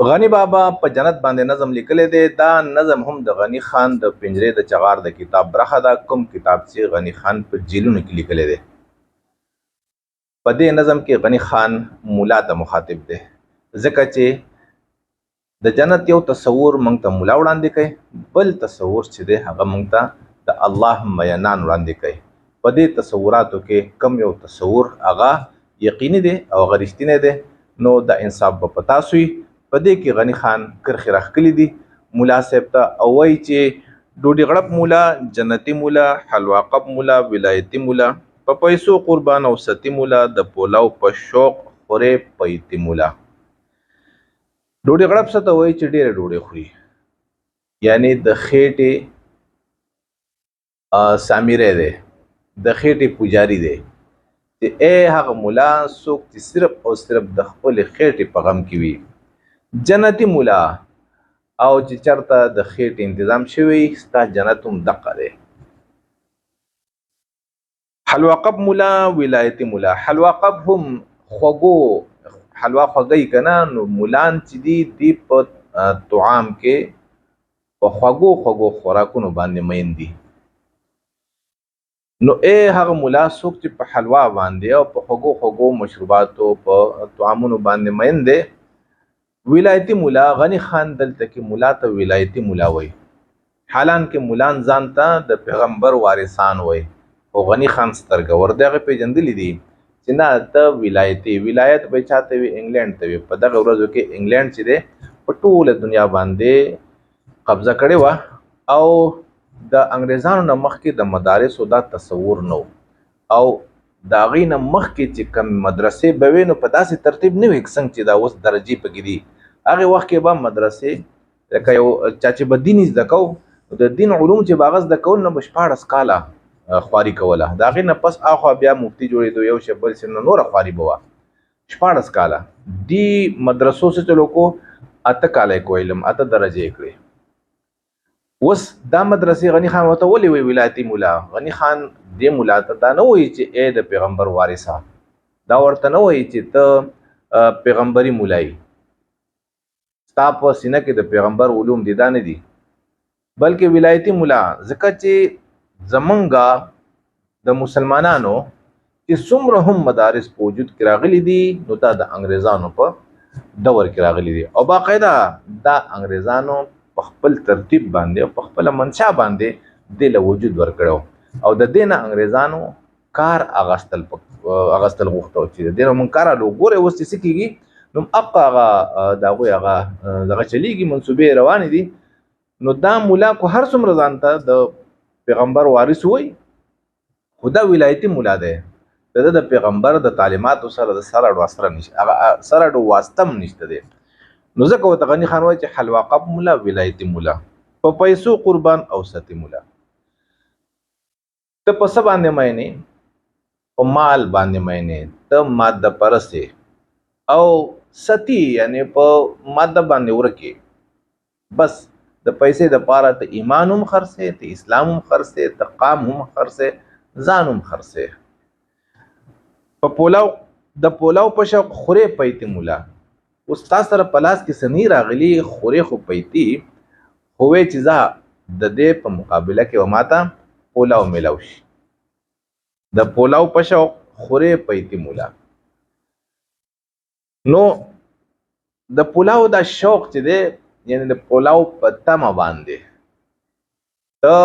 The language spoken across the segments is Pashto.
غنی بابا په جنت باندې نظم لیکلی دی. دا نظم هم د غنی خان د پنجرې د چغار د کتاب برخه ده. کوم کتاب چې غنی خان په جیلونو کې لیکلی دی. په دې نظم کې غنی خان مولا ته مخاطب دی، ځکه چې د جنت یو تصور موږ ته مولا وړاندې کوي، بل تصور چې دی هغه موږ ته د الله مینان وړاندې کوي. په دې تصوراتو کې کم یو تصور هغه یقیني دی او هغه رښتینی دی، نو د انصاف به په تاسو وي. په دې کې غنی خان کرښې راښکلي دي مولا صاحب ته، او وایي چې ډوډۍ غړپ مولا، جنتي مولا، حلوا قب مولا، ولایتي مولا، په پیسو قربان او ستی مولا، د پولاو په شوق خورې پیتي مولا. ډوډۍ غړپ څه ته وایي؟ چې ډېره ډوډۍ خوري، یعنی د خېټې سامری دی، د خېټې پوجاري دی. چې ای هغه مولا څوک چې صرف او صرف د خپلې خېټې په غم کې وي. جنتي مولا، او چې چرته د خېټې تنظیم شوی ستا جنت هم دقه دی. حلوا قب مولا، ولایتي مولا. حلوا قب هم خوږو، حلوا خوږی کنه، نو مولان چې دی په طعام کې په خوږو خوراکونو باندې مین دي. نو ای هغه مولا څوک چې په حلوا باندې او په خوږو مشروباتو په طعامونو باندې مین دی. ولایتي مولا، غنی خان دلته کې مولا ته ولایتي مولا وای، حالان کې مولان ځان ته د پیغمبر وارثان وای، او غنی خان سترګور دغه پیجندلی دي چې نه ته ولایتي. ولایت به چاته وي؟ انګلند ته وي. په دغه ورځو کې انګلند چې دی په ټوله دنیا باندې قبضه کړې وه، او د انګریزانو نه مخکې د مدارسو دا تصور نو، او د هغې نه مخکې چې کوم مدرسې به وي نو په داسې ترتیب نه وي څنګه چې دا اوس درجې پکې دي. هغې وخت کې به مدرسې لکه یو چا چې به دین زده کو، د دین علوم چې به هغه زده کول نو به 14 کاله خواري کوله. د هغې نه پس اخوا بیا مفتي جوړېدو، یو شی بل شی، نو نوره خواري به وه. 14 کاله دې مدرسو څه چلو کو، 8 کاله یې کو علم، 8 درجې یې کړې. اوس دا مدرسې غنی خان ورته ولې وی ولایتي مولا؟ غنی خان دې مولا ته دا نه وایي چې ای د پیغمبر وارثه، دا ورته نه وایي چې ته پیغمبري مولای، ستا په سینه کې د پیغمبر علوم دي، دا نه دي، بلکې ولایتي مولا. ځکه چې زمونږ د مسلمانانو چې څومره هم مدارس په وجود کې راغلي دي، نو دا د انګریزانو په دور کې راغلي دي، او باقاعده دا انګریزانو په خپل ترتیب باندې او په خپل منشا باندې د له وجود ورکړو، او د دینه انګریزانو کار اغستل غوښتو چې د دینه مون کار له ګوره وست سکیږي نو اقا دا غوي هغه دغه چلیږي، منسوبې روان دي. نو دا مولا کو هر څومره ځانته د پیغمبر وارث وای، خدا ولایتي مولا دی، د پیغمبر د تعلیماتو سره د سره واسطه نشته، هغه سره واسطه نشته دی. نو ځکه ورته غنی خان وایي چې حلوا قب مولا، ولایتي مولا، په پیسو قربان او ستی مولا. ته په څه باندې مینې؟ په مال باندې مینې، ته ماده پرسې او ستی یعنی په ماده باندې ورکې. بس د پیسې د پاره ته ایمان هم خرڅې، ته اسلام هم خرڅې، ته قام هم خرڅې، ځان هم خرڅې. په پولاو د پولاو په شوق خورې پیتي مولا. اوس تاسو سره په لاس کې سنی راغلی خورې خو پیتي، خو وی چې ځه د دې په مقابله کې وماته پولاو میلاو شي. د پولاو په شوق خورې پیتي مولا. نو د پولاو دا شوق چې دی، یعنی د پولاو په تمه باندې ته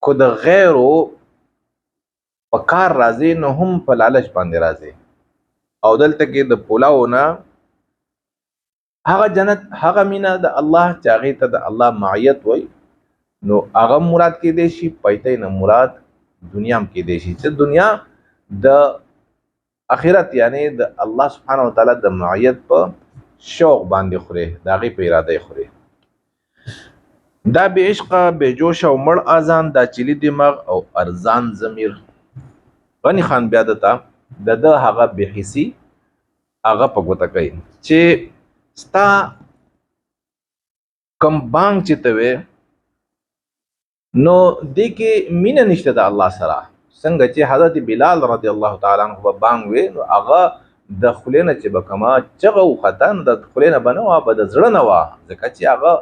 کو د غیرو په کار راځي، نو هم په لالچ باندې راځي. او دلته کې د پولاو نه هغه جنت، هغه مینا د الله چې هغې ته د الله معیت وای، نو هغه مراد کېدی شي، پیتۍ نه مراد دنیا هم کېدی شي، چې دنیا د آخرت یعنی د الله سبحانه وتعالی د معیت په شوق باندې خوري، د هغې په اراده یې خوري. دا بې عشقه بې جوشه او مړ اذان، دا چیلي دماغ او ارزان ضمیر. غنی خان بیا د هغه بې حسي هغه په ګوته کوي چې ستا کم بانګ چې ته وې، نو دې کې مینه نشته د الله سره. څنګه چې حضرت بلال رضی الله تعالی عنہ به بانګ وې، نو هغه د خولې نه چې به کما چغه وخته نو د خولې نه به نه وه به د زړه نه وه ځکه چې هغه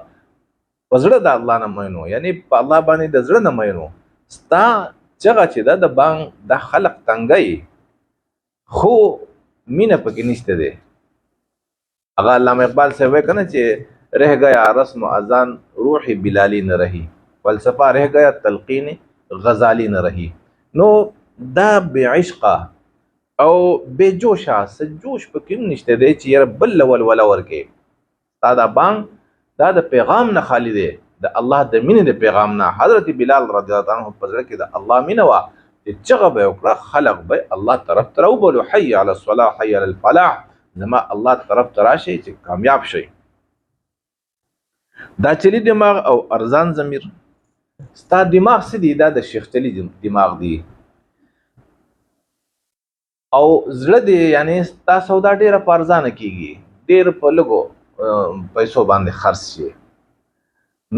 په زړه د الله نه مین و یعنی په الله باندې د زړه نه مین و ستا چغه چې ده د بانګ دا خلق تنګی خو مینه پکې نشته دی هغه علامه اقبال صاحب وایي که نه چې رہ گیا رسم و اذان روح بلالی نه رہی فلسفه رہ گیا تلقین غزالی نه رہی نو دا بے عشقه او بے جوشه څه جوش پکې هم نشته دی چې یاره بل له ولوله ورکې دا د بانګ دا د پیغام نه خالی دی د الله د مینې د پیغام نه حضرت بلال رضی الله عنه په زړه کې د الله مینه وه چې چغه به یې وکړه خلق به الله طرف ته راوبلو حي علی الصلاح حي علی الفلاح زما الله طرف ته راشي چې کامیاب شي دا چلی دماغ او ارزان ضمیر ستا دماغ څه دی دا د شیخ چلی دماغ دی او زړه دی یعنی ستا سودا ډیره په ارزانه کیږي ډیر په لګو پیسو باندې خرڅ شي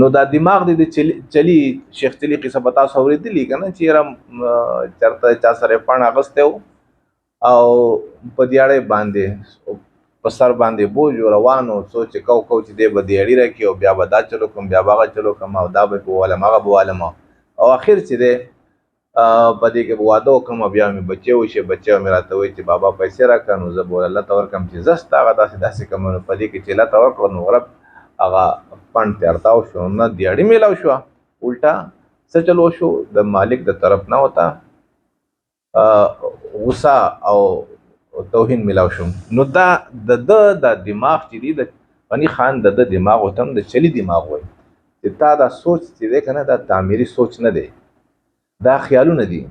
نو دا دماغ دی د چلی شیخ چلی قصه بتا سوریدلی کنه چې چرته چا سره پڼ اغسته او په دیاړې باندې په سر باندې بوج روانو سوچ کو چې دی به دیاړي راکې او بیا به دا چلو کوم بیا به هغه چلو کوم او دا به بوالم هغه بوالم او اخر چې دی په دې کې واده وکړم بیا مې بچی وشي بچی مې راته وایي چې بابا پیسې راکړه نو زه به الله ته ورکړم چې زه ستا هغه داسې کوم نو په دې کې چې الله ته ورکړه نو رب هغه پڼ تیارتاو شو نه دیاړي میلاو شوه الټا څه چلو شو د مالک د طرف نه وته غصه او توهین ملاو شو نو دا د دماغ چې دی د غنی خان د دماغ وتم د چلی دماغ وای چې تا دا سوچ چې دی کنه دا تعمیری سوچ نه دی دا خیالونه دي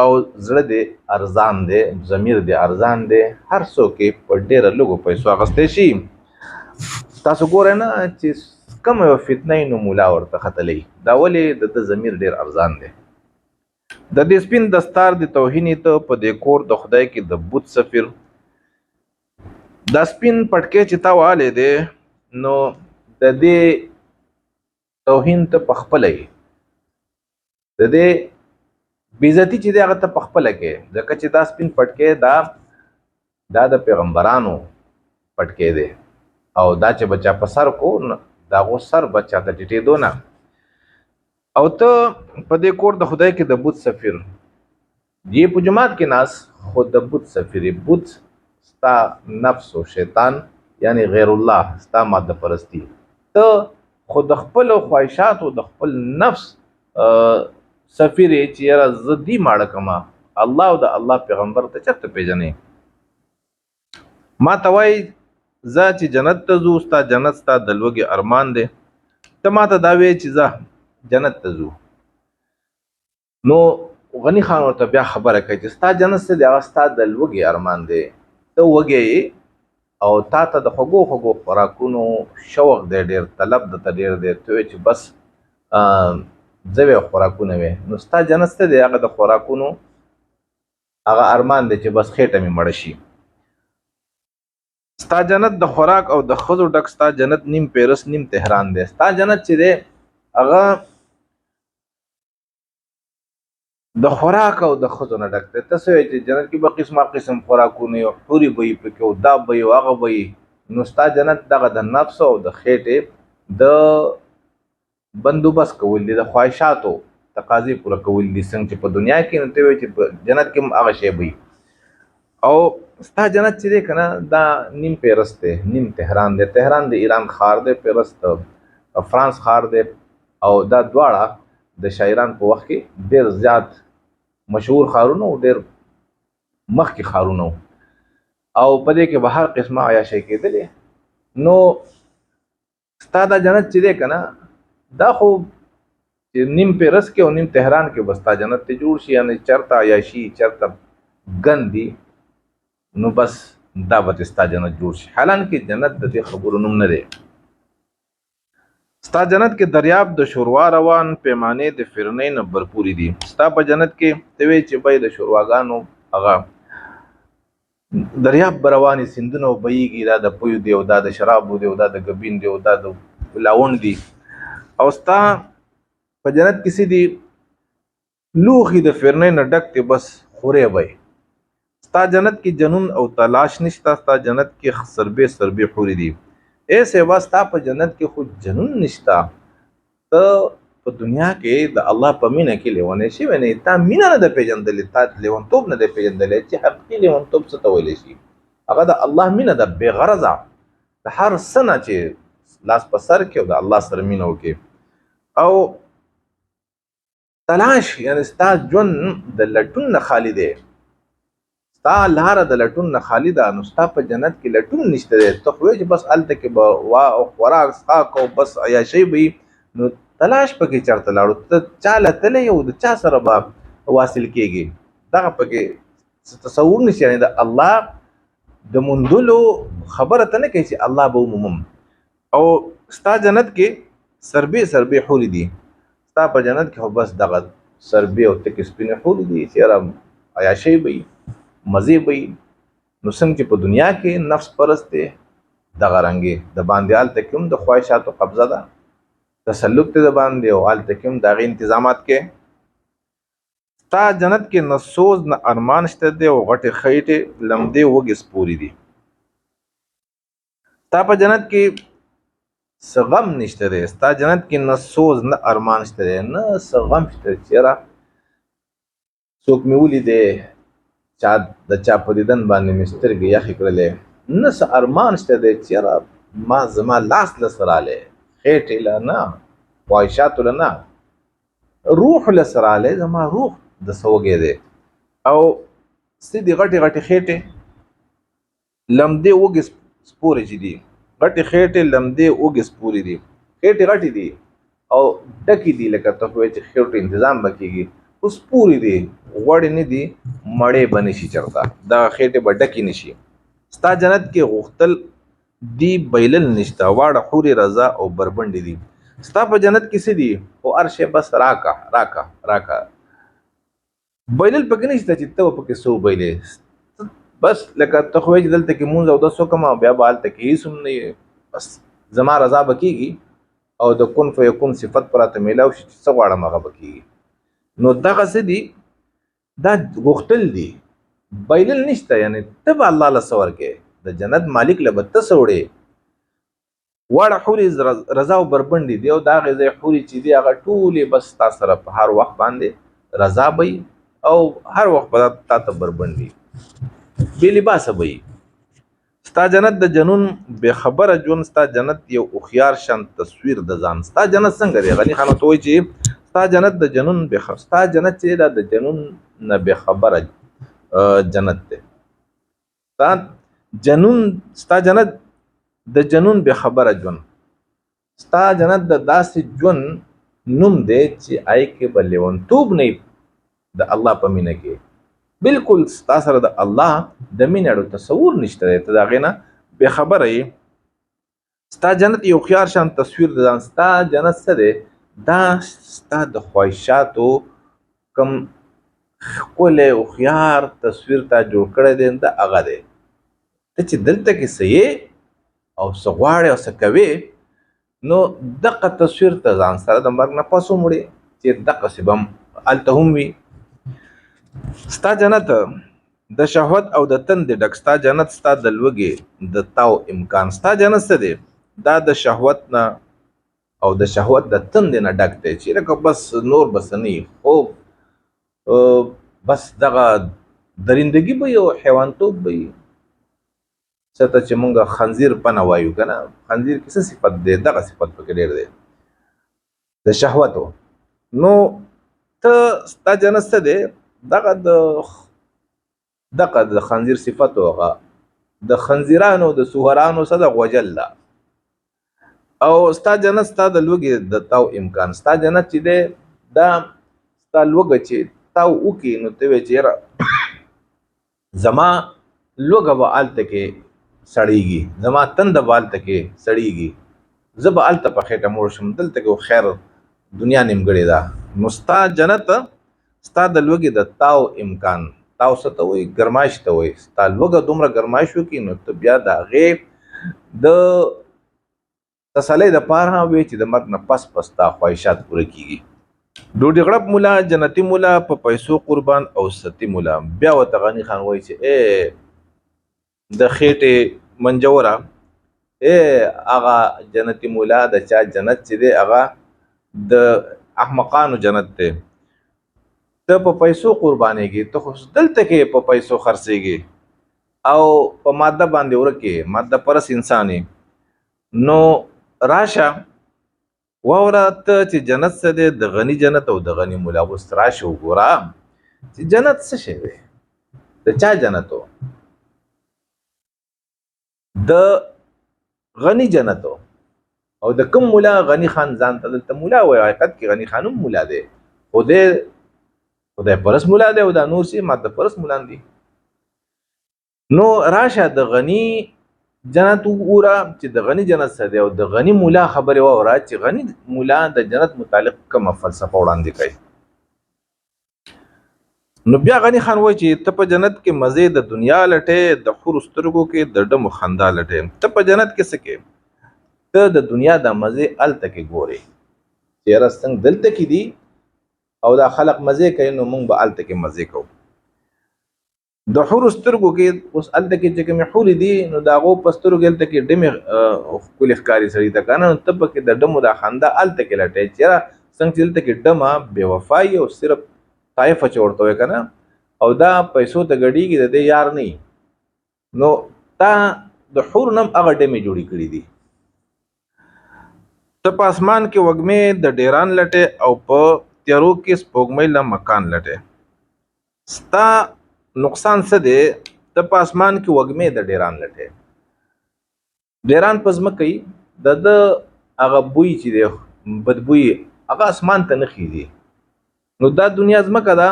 او زړه دی ارزان دی ضمیر دی ارزان دی هر څوک په ډیره لږو پیسو اخیستی شي تاسو ګورئ نه چې کوم یو فتنه نو مولا ورته ختلی دا ولې د ضمیر ډیر ارزان دی د دې سپین دستار د توهین ته په دې کور د خدای کې د بت سفیر دا سپین پټکې چې تا واله دی نو د دې توهین ته پخپلې د دې بیزتی چې دی هغه ته پخپله کې ځکه چې دا سپین پټکې دا د پیغمبرانو پټکې دی او دا چې بچا په سر کو دا غو سر بچا ته ټیټېدو نه او ته په دې کور د خدای کې د بت سفیر دی په جماعت کې ناس خود د بت سفیر بت ستا نفس او شیطان یعنی غیر الله ستا ماده پرستی ته خود خپل خواهشات او د خپل نفس سفیر چې یاره زه دې ماړه کما الله او د الله پیغمبر ته چرته پیژنې ما ته وایي زه چې جنت ته ځو ستا جنت ستا د لوږې ارمان دی ته ما ته دا وایې چې زه جنت ته ځو نو غنی خان ورته بیا خبره کوي چې ستا جنت څه دی هغه ستا د لوږې ارمان دی ته وږی او تا ته د خوږو خوږو خوراکونو شوق دی ډېر طلب درته ډېر دی ته وایې چې بس زوی خوراکونه وي نو ستا جنت څه دی هغه د خوراکونو هغه ارمان دی چې بس خېټه مې مړه شي ستا جنت د خوراک او د ښځو ډک ستا جنت نیم پیرس نیم تهران دی ستا جنت چې دی هغه د خوراک او د ښځو نه ډک دی ته څه وایې چې جنت کې به قسمه قسم خوراکونه وي حورې به وي پکې او دا به وي او هغه به وي نو ستا جنت دغه د نفس او د خېټې د بندوبست کول دي د خواهشاتو تقاضې پوره کول دي څنګه چې په دنیا کې نو ته وایې چې په جنت کې هم هغه شی وي او ستا جنت چې دی که نه دا نیم پیرس دی نیم تهران دی تهران د ایران ښار دی پیرس د فرانس ښار دی او دا دواړه د شاعران په وخت کې ډېر زیات مشهور ښارونه او ډېر مخکې ښارونه او په دې کې به هر قسمه عیاشۍ کېدلې نو ستا دا جنت چې دی که نه دا خو نیم پیرس کې او نیم تهران کې بستا جنت ته جوړ شي یعنی چرته عیاشي چرته ګندي نو بس دا به ستا جنت جوړ شي حالانکه جنت د دې خبرو نوم نه دی ستا جنت کې دریاب د شوروا روان پیمانې د فرنۍ نه برپوري دي ستا په جنت کې ته وایې چې بی د شورواګانو هغه دریاب به روانې سیندونه بهیږي دا د پویو دی او دا د شرابو دی او دا د ګبین دی او دا د لاوڼ دی او ستا په جنت کې څه دي لوښي د فرنۍ نه ډک دی بس خورې به ستا جنت کې جنون او تلاش نشتا، ستا جنت کې سربې سربې حوري دي. اے سیوا ستا په جنت کې خو جنون نشتا، ته په دنیا کې د الله په مینه کې لیونی شوی نه، تا مینه نه ده پیژندلې، تا لیونتوب نه ده پیژندلی چې حقیقي لیونتوب څه ته ویلی شي. هغه د الله مینه ده بې غرضه، د هر څه نه چې لاس په سر کې او د الله سره مینه وکړي. او تلاش یعنی ستا ژوند د لټون نه خالی دی، ستا لاره د لټون نه خالی ده، نو ستا په جنت کې لټون نشته دی. ته خو چې بس هلته کې به وا او خوراک څښاک او بس عیاشۍ به وي، نو تلاش پکې چېرته لاړو؟ ته چا له تللی او د چا سره به واصل کېږي؟ دغه پکې تصور نشي. یعنې د الله د موندلو خبره ته نه کوي چې الله به ومومم. او ستا جنت کې سربې سربې حورې دي، ستا په جنت کې خو بس دغه سربې او تکې سپینې حورې دي چې یاره عیاشۍ به وي، مزې به وي. نو څنګه چې په دنیا کې نفس پرست دی، دغه رنګې د باندې هلته کې هم د خواهشاتو قبضه ده، تسلط دی د باندې، او هلته کې هم د هغې انتظامات کې. ستا جنت کې نه سوز نه ارمان شته دی، او غټې خیټې لمدې وږې سپورې دي. ستا په جنت کې څه غم نشته دی، ستا جنت کې نه سوز نه ارمان شته دی، نه څه غم شته چې یاره څوک مې ولیدی چا د چا په دیدن باندې مې سترګې یخې کړلې، نه څه ارمان شته دی چې یاره ما زما لاس له څه رالی، خیټې له نه، خواهشاتو له نه، روح له څه رالی، زما روح د څه وږی دی. او څه دي غټې غټې خیټې لمدې وږې سپورې چې دي، غټې خیټې لمدې وږې سپورې دي، خیټې غټې دي او ډکې دي، لکه ته خو چې خیټو انتظام به کېږي، خو سپورې دي، غوړې نه دي، مړې به نشي چېرته، دغه خیټې به ډکې نشي. ستا جنت کې غوښتل دي بایلل نشته، واړه حورې رضا او بربنډې دي. ستا په جنت کې څه دي؟ خو هر شی بس راکا راکا راکا، بایلل پکې نشته چې ته به پکې څه وبایلې. بس لکه ته خو چې دلته کې مونځ اودس وکړم او بیا به هلته کې هېڅ هم نه وي، بس زما رضا به کېږي او د کن فیکون صفت به راته میلاو شي چې څه غواړم هغه به کېږي. نو دغه څه دي، دا غوښتل دي، بایلل نشته. یعنې ته به الله له څه ورکې، د جنت مالک له به ته څه وړې. واړه حورې رضا او بربنډې دي، او د هغې ځای حورې چې دي هغه ټولې بس تا سره په هر وخت باندې رضا به وي، او هر وخت به تا ته بربنډ وي، بې لباسه به وي. ستا جنت د جنون بې خبره ژوند، ستا جنت یو هوښیار شان تصویر د ځان. ستا جنت څنګه دی؟ غني خان ورته وایي چې ستا جنت د جنون ستا جنت چې دا د جنون نه بې خبره جنت دی. ستا جنت د جنون بې خبره ژوند، ستا جنت د داسې ژوند نوم دی چې هغې کې به لیونتوب نه وي د الله په مینه کې. بالکل ستا سره د الله د مینې اړو تصور نشته دی، ته د هغې نه بې خبره یې. ستا جنت یو هوښیار شان تصویر د ځان. ستا جنت څه دی؟ دا ستا د خواهشاتو کوم ښکلی هوښیار تصویر تا جوړ کړی دی، دا هغه دی. ته چې دلته کې څه یې او څه غواړې او څه کوې، نو دغه تصویر ته ځان سره د مرګ نه پس هم وړې چې دغسې به هلته هم وي. ستا جنت د شهوت او د تندې ډک، ستا جنت ستا د لوږې د تاو امکان. ستا جنت څه دی؟ دا د شهوت نه او د شهوت د تندې نه ډک دی، چې لکه بس نور به څه نه وي، خو بس دغه درندګي به وي او حیوانتوب به وي. څه ته چې مونږ خنزیر پنه وایو که نه، خنزیر کې څه صفت دی؟ دغه صفت پکې ډېر دی د شهوتو. نو ته ستا جنت څه دی؟ دغه د خنزیر صفت هغه د خنزیرانو د سوهرانو څه د غوجل ده. او ستا جنت ستا د لوږې د تاو امکان. ستا جنت چې دی دا ستا لوږه چې تاو وکړي، نو ته وایې چې یاره زما لوږه به هلته کې سړیږي، زما تنده به هلته کې سړیږي، زه به هلته په خېټه موړ شم، دلته کې خیر دنیا نیمګړې ده. نو ستا جنت ستا د لوږې د تاو امکان. تاو څه ته وایي؟ ګرمایش ته وایي. ستا لوږه دومره ګرمایش وکړي، نو ته بیا د هغې د تسلۍ دپاره وایي چې د مرګ نه پس تا خواهشات پوره کېږي. ډوډۍ غړپ مولا جنتی مولا په پیسو قربان او ستی مولا. بیا ورته غني خان وایي چې د خېټې منجوره هغه جنتی مولا د چا جنت چې دی هغه د احمقانو جنت دی. ته په پیسو قربانېږي، ته خو دلته کې په پیسو خرڅېږي او په ماده باندې ورکې ماده پرس انسان یې. نو راشه واوره ته چې جنت څه دی، د غني جنت او د غني مولا. اوس راشه وګوره چې جنت څه شی دی، د چا جنت و؟ د غني جنت و. او د کوم مولا؟ غني خان ځان ته دلته مولا وایي، حقیقت کې غني خان هم مولا دی، خدای پرست مولا دی او دا نور سي ماده پرست مولان دي. نو راشه د غني جنت وګوره چې د غني جنت څه دی او د غني مولا خبرې واوره چې غني مولا د جنت متعلق کومه فلسفه وړاندې کوي. نو بیا غني خان وایي چې ته په جنت کې مزه د دنیا لټې، د حور سترګو کې د ډمو خندا لټې. ته په جنت کې څه کې؟ ته د دنیا د مزه الته کې ګوري چې رستنګ دلته کې دي او دا خلق مزه کوي، نو موږ به الته کې مزه کوو. د حور سترګو کې اوس الته کې چې کوم حور دي نو دا غو پسترګو کې الته کې ډمه کول ښکاری سړی ته کنه، ته په کې د ډمو د خندا الته کې لټې چې څنګه چې الته کې ډمه بے وفای او صرف طائفه چورته وي کنه او دا پیسو ته غړیږي د یار نه. نو تا د حور نم هغه ډمه جوړی کړی دي. ته په اسمان کې وګمې د ډیران لټې او په تیارو کې سپوږمۍ له مکان لټې. ستا نقصان څه دی؟ ته په اسمان کې وګمې د ډیران لټې. ډیران په ځمکه د هغه بوی چې دی بدبوی هغه اسمان ته نه خېږي. نو دا دنیا ځمکه ده،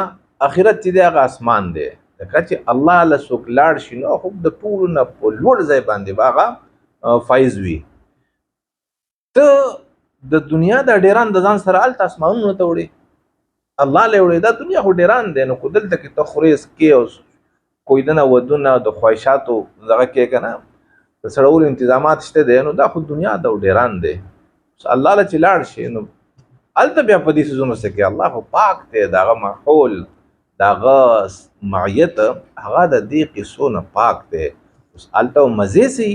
آخرت چې دی هغه اسمان دی. ځکه چې الله له څوک لاړ شي نو خو د ټولو نه په لوړ ځای باندې به هغه فایز وي. ته د دنیا د ډیران د ځان سره الته اسمانونو ته وړي، الله له وړي. دا دنیا خو ډیران دی، نو خو دلته کې ته خورېس کې او کوی دنه ودونه د خواهشاتو دغه کې که نه د سړولو انتظامات شته دی، نو دا خو دنیا د ډیران دی. الله له چې لاړ شي نو هلته بیا په دې څیزونو څه کې الله خو پاک دی، د هغه ماحول د هغه معیت هغه د دې قصو نه پاک دی. اوس هلته مزې سي،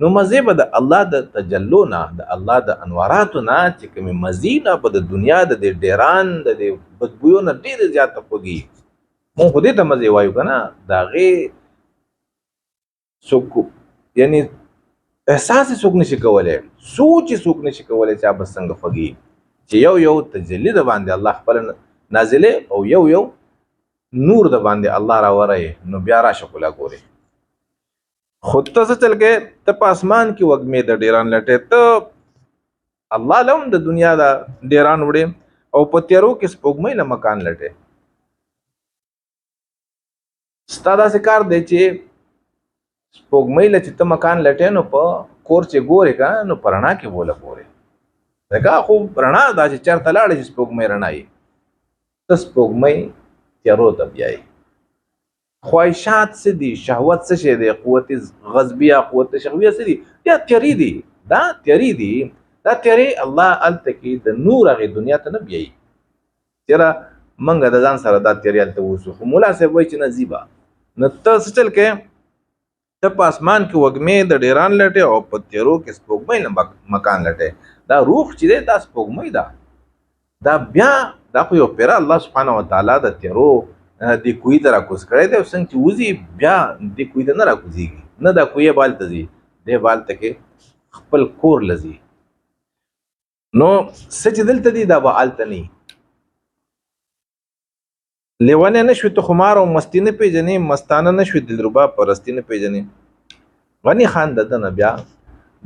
نو مزې به د الله د تجلو نه، د الله د انواراتو نه چې کومې مزې نه به د دنیا د دې ډیران د دې بدبویو نه ډېرې زیاته خوږي. مونږ خو دې ته مزې وایو که نه، د هغې څوک یعنې احساس یې څوک نشي کولی، سوچ یې څوک نشي کولی چې به څنګه خوږي. چې یو تجلی د باندې الله خپل نازلې او یو نور د باندې الله راوری، نو بیا راشه کولا ګوري. خود ته څه چل کې؟ ته په اسمان کې وګمې د ډیران لټې. ته الله لهم د دنیا د ډیران وړې او په تیارو کې سپوږمۍ له مکان لټې. ستا داسې کار دی چې سپوږمۍ له چې ته مکان لټې نو په کور چې ګورې که نو په رڼا کې بوله ګورې. ځکه خو رڼا دا چې چېرته لاړې چې سپوږمۍ رڼا یي، ته سپوږمۍ تیارو ته بیایي. خواهشات څه دي؟ شهوت څه شی دی؟ قوت غضبیه، قوت شهویه څه دي؟ یا تیارې دي. دا تیارې دي، دا تیارې الله هلته کې د نور هغې دنیا ته نه بیایي. چېره موږ د ځان سره دا تیارې هلته اوسو، خو ملا صاحب وایي چې نه ځي به. نو ته څه چل کې؟ ته په اسمان کې وږمې د ډیران لټې او په تیارو کې سپوږمۍ له مکان لټې. دا روح چې دی دا سپوږمۍ ده. دا بیا دا خو یو پیره الله سبحانه وتعالی د تیارو دې کوی ته راکوز کړی دی، او څنګه چې وځي بیا دې کوی ته نه راکوزېږي، نه دا کوی بال ته ځي، دې بال ته کې خپل کور لځي. نو څه چې دلته دي دا به هلته نه وي. لیونی نه شوې ته خمار او مستي نه پېژنې، مستانه نه شوې دلربا پرستي نه پېژنې. غني خان د ده نه بیا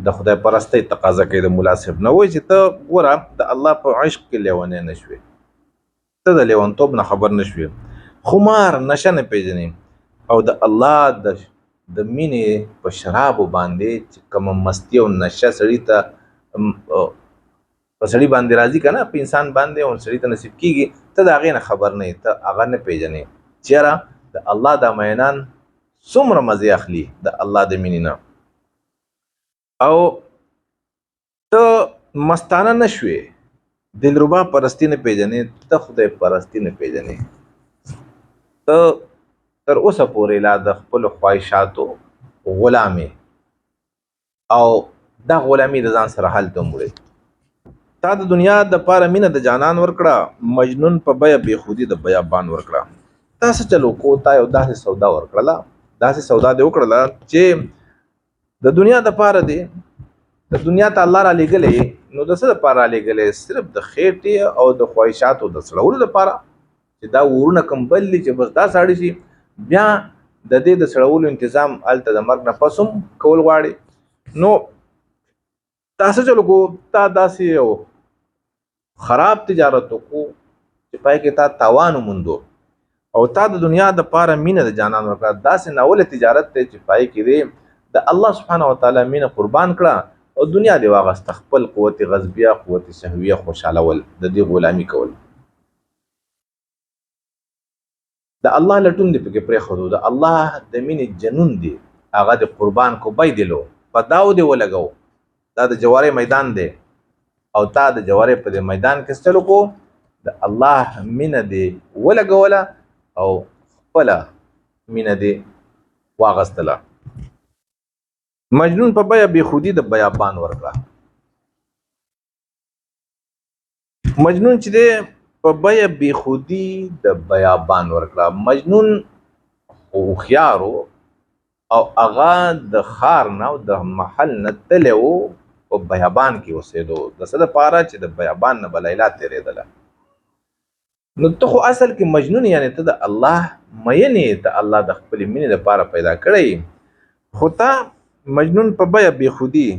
د خدای پرستۍ تقاضا کوي د ملا صاحب نه. وایي چې ته ګوره د الله په عشق کې لیونی نه شوې، ته د لیونتوب نه خبر نه شوې، خمار نشه نه پېژنې، او د الله د مینې په شرابو باندې چې کومه مستي او نشه سړي ته په سړي باندې راځي که نه، په انسان باندې او سړي ته نصیب کېږي، ته د هغې نه خبر نه یې، ته هغه نه پېژنې. چېرې د الله دا مینان څومره مزې اخلي د الله د مینې نه. او ته مستانه نه شوې، دلربا پرستی نه پیژنې، ته خدای پرستی نه پیژنې، ته تر اوسه پورې لا د خپل خواهشاتو غلامې او دا غلامي د ځان سره هلته مړې. تا د دنیا د پاره مینه د جانان ورکړه، مجنون په بیه بېخودي د بیابان ورکړه. تا څه چلو کو، تا یو داسې سودا ورکړله، داسې سودا دې وکړله چې د دنیا د پاره دی، د دنیا ته الله را لېږلی، نو د څه دپاره را لېږلی؟ صرف د خېټې او د خواهشاتو د سړولو دپاره، چې دا ورونه کوم بل دي چې بس دا ساړه شي، بیا د دې د سړولو انتظام هلته د مرګ نه پس هم کول غواړي. نو تا څه چلو کو، تا داسې یو خراب تجارت وکړو چې پای کې تا تاوان وموندو، او تا د دنیا د پاره مینه د جانان ورکړه. داسې ناوله تجارت دی چې پای کې دی د الله سبحانه وتعالی مینه قربان کړه او دنیا دی واغسته، خپل قوت غضبیه، قوت شهویه خوشحالول، د دې غلامي کول. د الله لټون دی پکې پرېښودو، د الله د مینې جنون دی هغه د قربان کو بای دلو په داو دی ولګو. دا د جوارې میدان دی او تا د جوارې په دې میدان کې چلو کو، د الله مینه دی ولګوله او خپله مینه دی واغستله. مجنون په بیه بېخودي د بیابان ورکړه. مجنون چې دی په بیه بېخودي د بیابان ورکړه. مجنون هوښیارو او هغه د ښار نه او د محل نه تللی و، په بیابان کې اوسېدو، د څه دپاره چې د بیابان نه به لیلا تېرېدله. نو ته خو اصل کې مجنون، یعنی ته د الله مین یې، ته الله د خپلې مینې دپاره پیدا کړی، خو ته مجنون په بیه بېخودي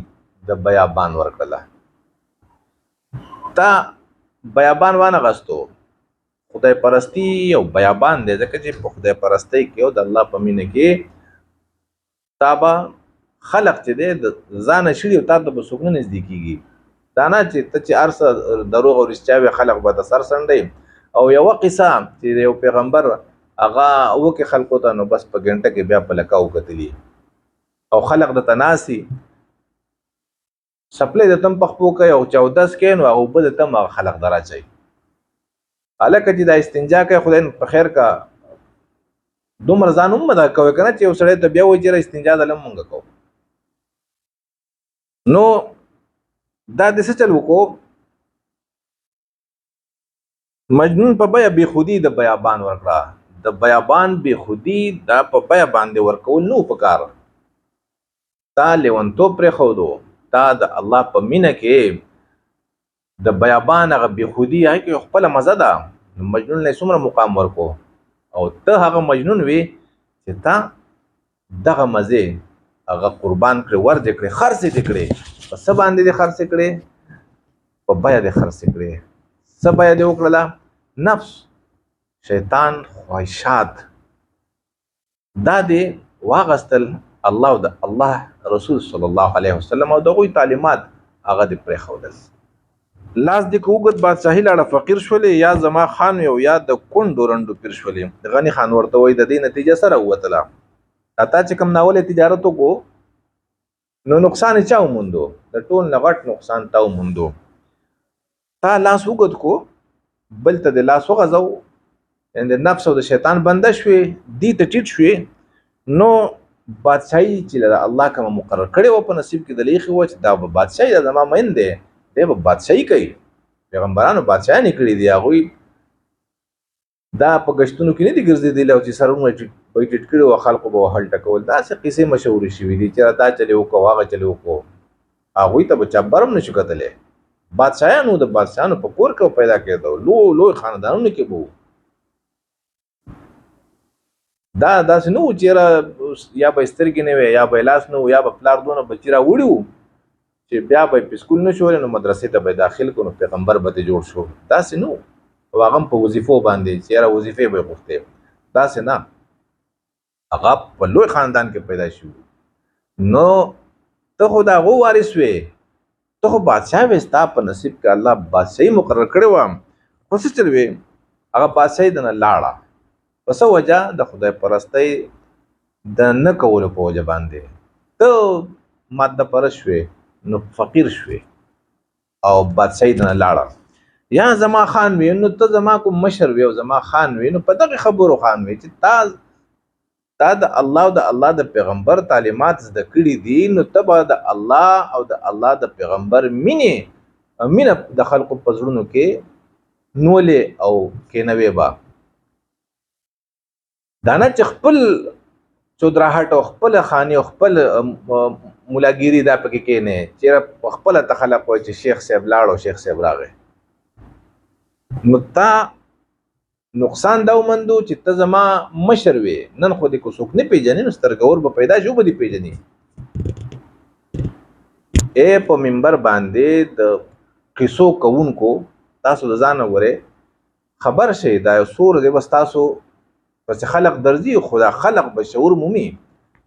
د بیابان ورکړله. تا بیابان وانغستو. خدای پرستی یو بیابان دی، ځکه چې په خدای پرستی کې او د الله په مینه کې تا به خلق چې دی د ځانه شړي او تا ته به څوک نه نږدې کېږي. دا نه چې ته چې هر څه دروغ او رښتیا وي خلق به د سر څنډئ. او یوه قصه چې د یو پیغمبر هغه وکړي خلکو ته، نو بس په ګنټه کې بیا په لکه وکتلي او خلق درته ناستي، سپلی د تم پخپو کوي او چاودس کوي، نو هغه اوبه د تم هغه خلق در اچوي. هلکه چې دا استنجا کوي، خدای په خیر کا دومره ځان هم مه دا کوئ که نه چې یو سړی ته بیا وایي چې استنجا دله مونږ کوو. نو دا د څه چل وکړو؟ مجنون په بیه بېخودي د بیابان ورکړه. د بیابان بېخودي دا په بیه باندې ورکول نو پکار. تا لیونتوب پرېښودو، تا د الله په مینه کې د بیابان هغه بېخودي، هغې کې خپله مزه ده. نو مجنون له څومره مقام ورکو، او ته هغه مجنون وي چې تا دغه مزې هغه قربان کړې، ورجې کړې، خرڅې دې کړې. په څه باندې دې خرڅې کړې؟ په بیه دې خرڅې کړې. څه بیه دې وکړله؟ نفس، شیطان، خواهشات، دا دې واغستل. الله او د الله رسول صلی الله علیه وسلم او د هغوی تعلیمات هغه دې پرېښودل. لاس دې که اوږد بادشاهي لاړه فقیر شولې، یا زما خان یو یا د کونډو رنډو پیر شولې. غني خان ورته وایي د دې نتیجه سره ووتله. تا چې کوم ناولې تجارت وکړو، نو نقصان یې چا وموندو؟ د ټول نه غټ نقصان تا وموندو. تا لاس اوږد کو، بل ته د لاس وغځو، یعنې د نفس او د شیطان بنده شوې، دې ته ټیټ شوې. نو بادشاهي چې له الله کومه مقرر کړې وه په نصیب کې د لیخي وه چې دا به بادشاهي دا زما مین دی، دی به بادشاهي کوي. پیغمبرانو بادشاهانې کړي دي، هغوی دا په ګشتونو کې نه دي ګرځېدلي او چې سرونه به یې ټیټ کړي وه، خلقو به وهلټه کول. داسې قصې مشهورې شوي دي چې دا چلې وکړو هغه چلې وکړو، هغوی ته به چا بر هم نه شو کتلی. بادشاهانو د بادشاهانو په کور کې پیدا کېدو، لوی خاندانونو کې به دا داسې نه و چې یا به سترګې نه وي، یا به لاس نه و، یا به پلار دونه بچي راوړي وو چې بیا به یې په سکول نه شولې، نو مدرسې ته به یې داخل کړو، نو پیغمبر به ترې جوړ شو. داسې نه و. او هغه هم په وظیفو باندې چې یاره وظیفې به یې غوښتې، داسې نه. هغه په لوی خاندان کې پیدا شو. نو ته خو د هغو وارث وې، ته خو بادشاه وې، ستا په نصیب کې الله بادشاهي مقرر کړې وه، خو څه چل وې؟ هغه بادشاهي د نه لاړه. په څه وجه؟ د خدای پرستۍ د نه کولو په وجه باندې. ته ماده پرست شوې، نو فقیر شوې او بادشاهي د نه لاړه. یا زما خان وي نو ته زما کوم مشر وي او زما خان وي نو په دغه خبرو خان وي چې تا د الله او د الله د پیغمبر تعلیمات زده کړي دي نو ته به د الله او د الله د پیغمبر مینه د خلقو په زړونو کې نولې او کېنوي با دانا چې خپل چودراهټ او خپل خاني او خپل مولاګيري دا پکې کېنه چې خپل ته خلق وای چې شیخ صاحب لاړ او شیخ صاحب راغی نو تا نقصان دا ومندو چې ته زما مشر وې نن خو دې کو څوک نه پیژنې نو سترګور به پیدا شو به دې پیژنې اے په منبر باندې د قصو کوونکو تاسو د ځان وره خبر شي دا یو سور دی بس تاسو پس خلق درځي خدا خلق به شعور مومي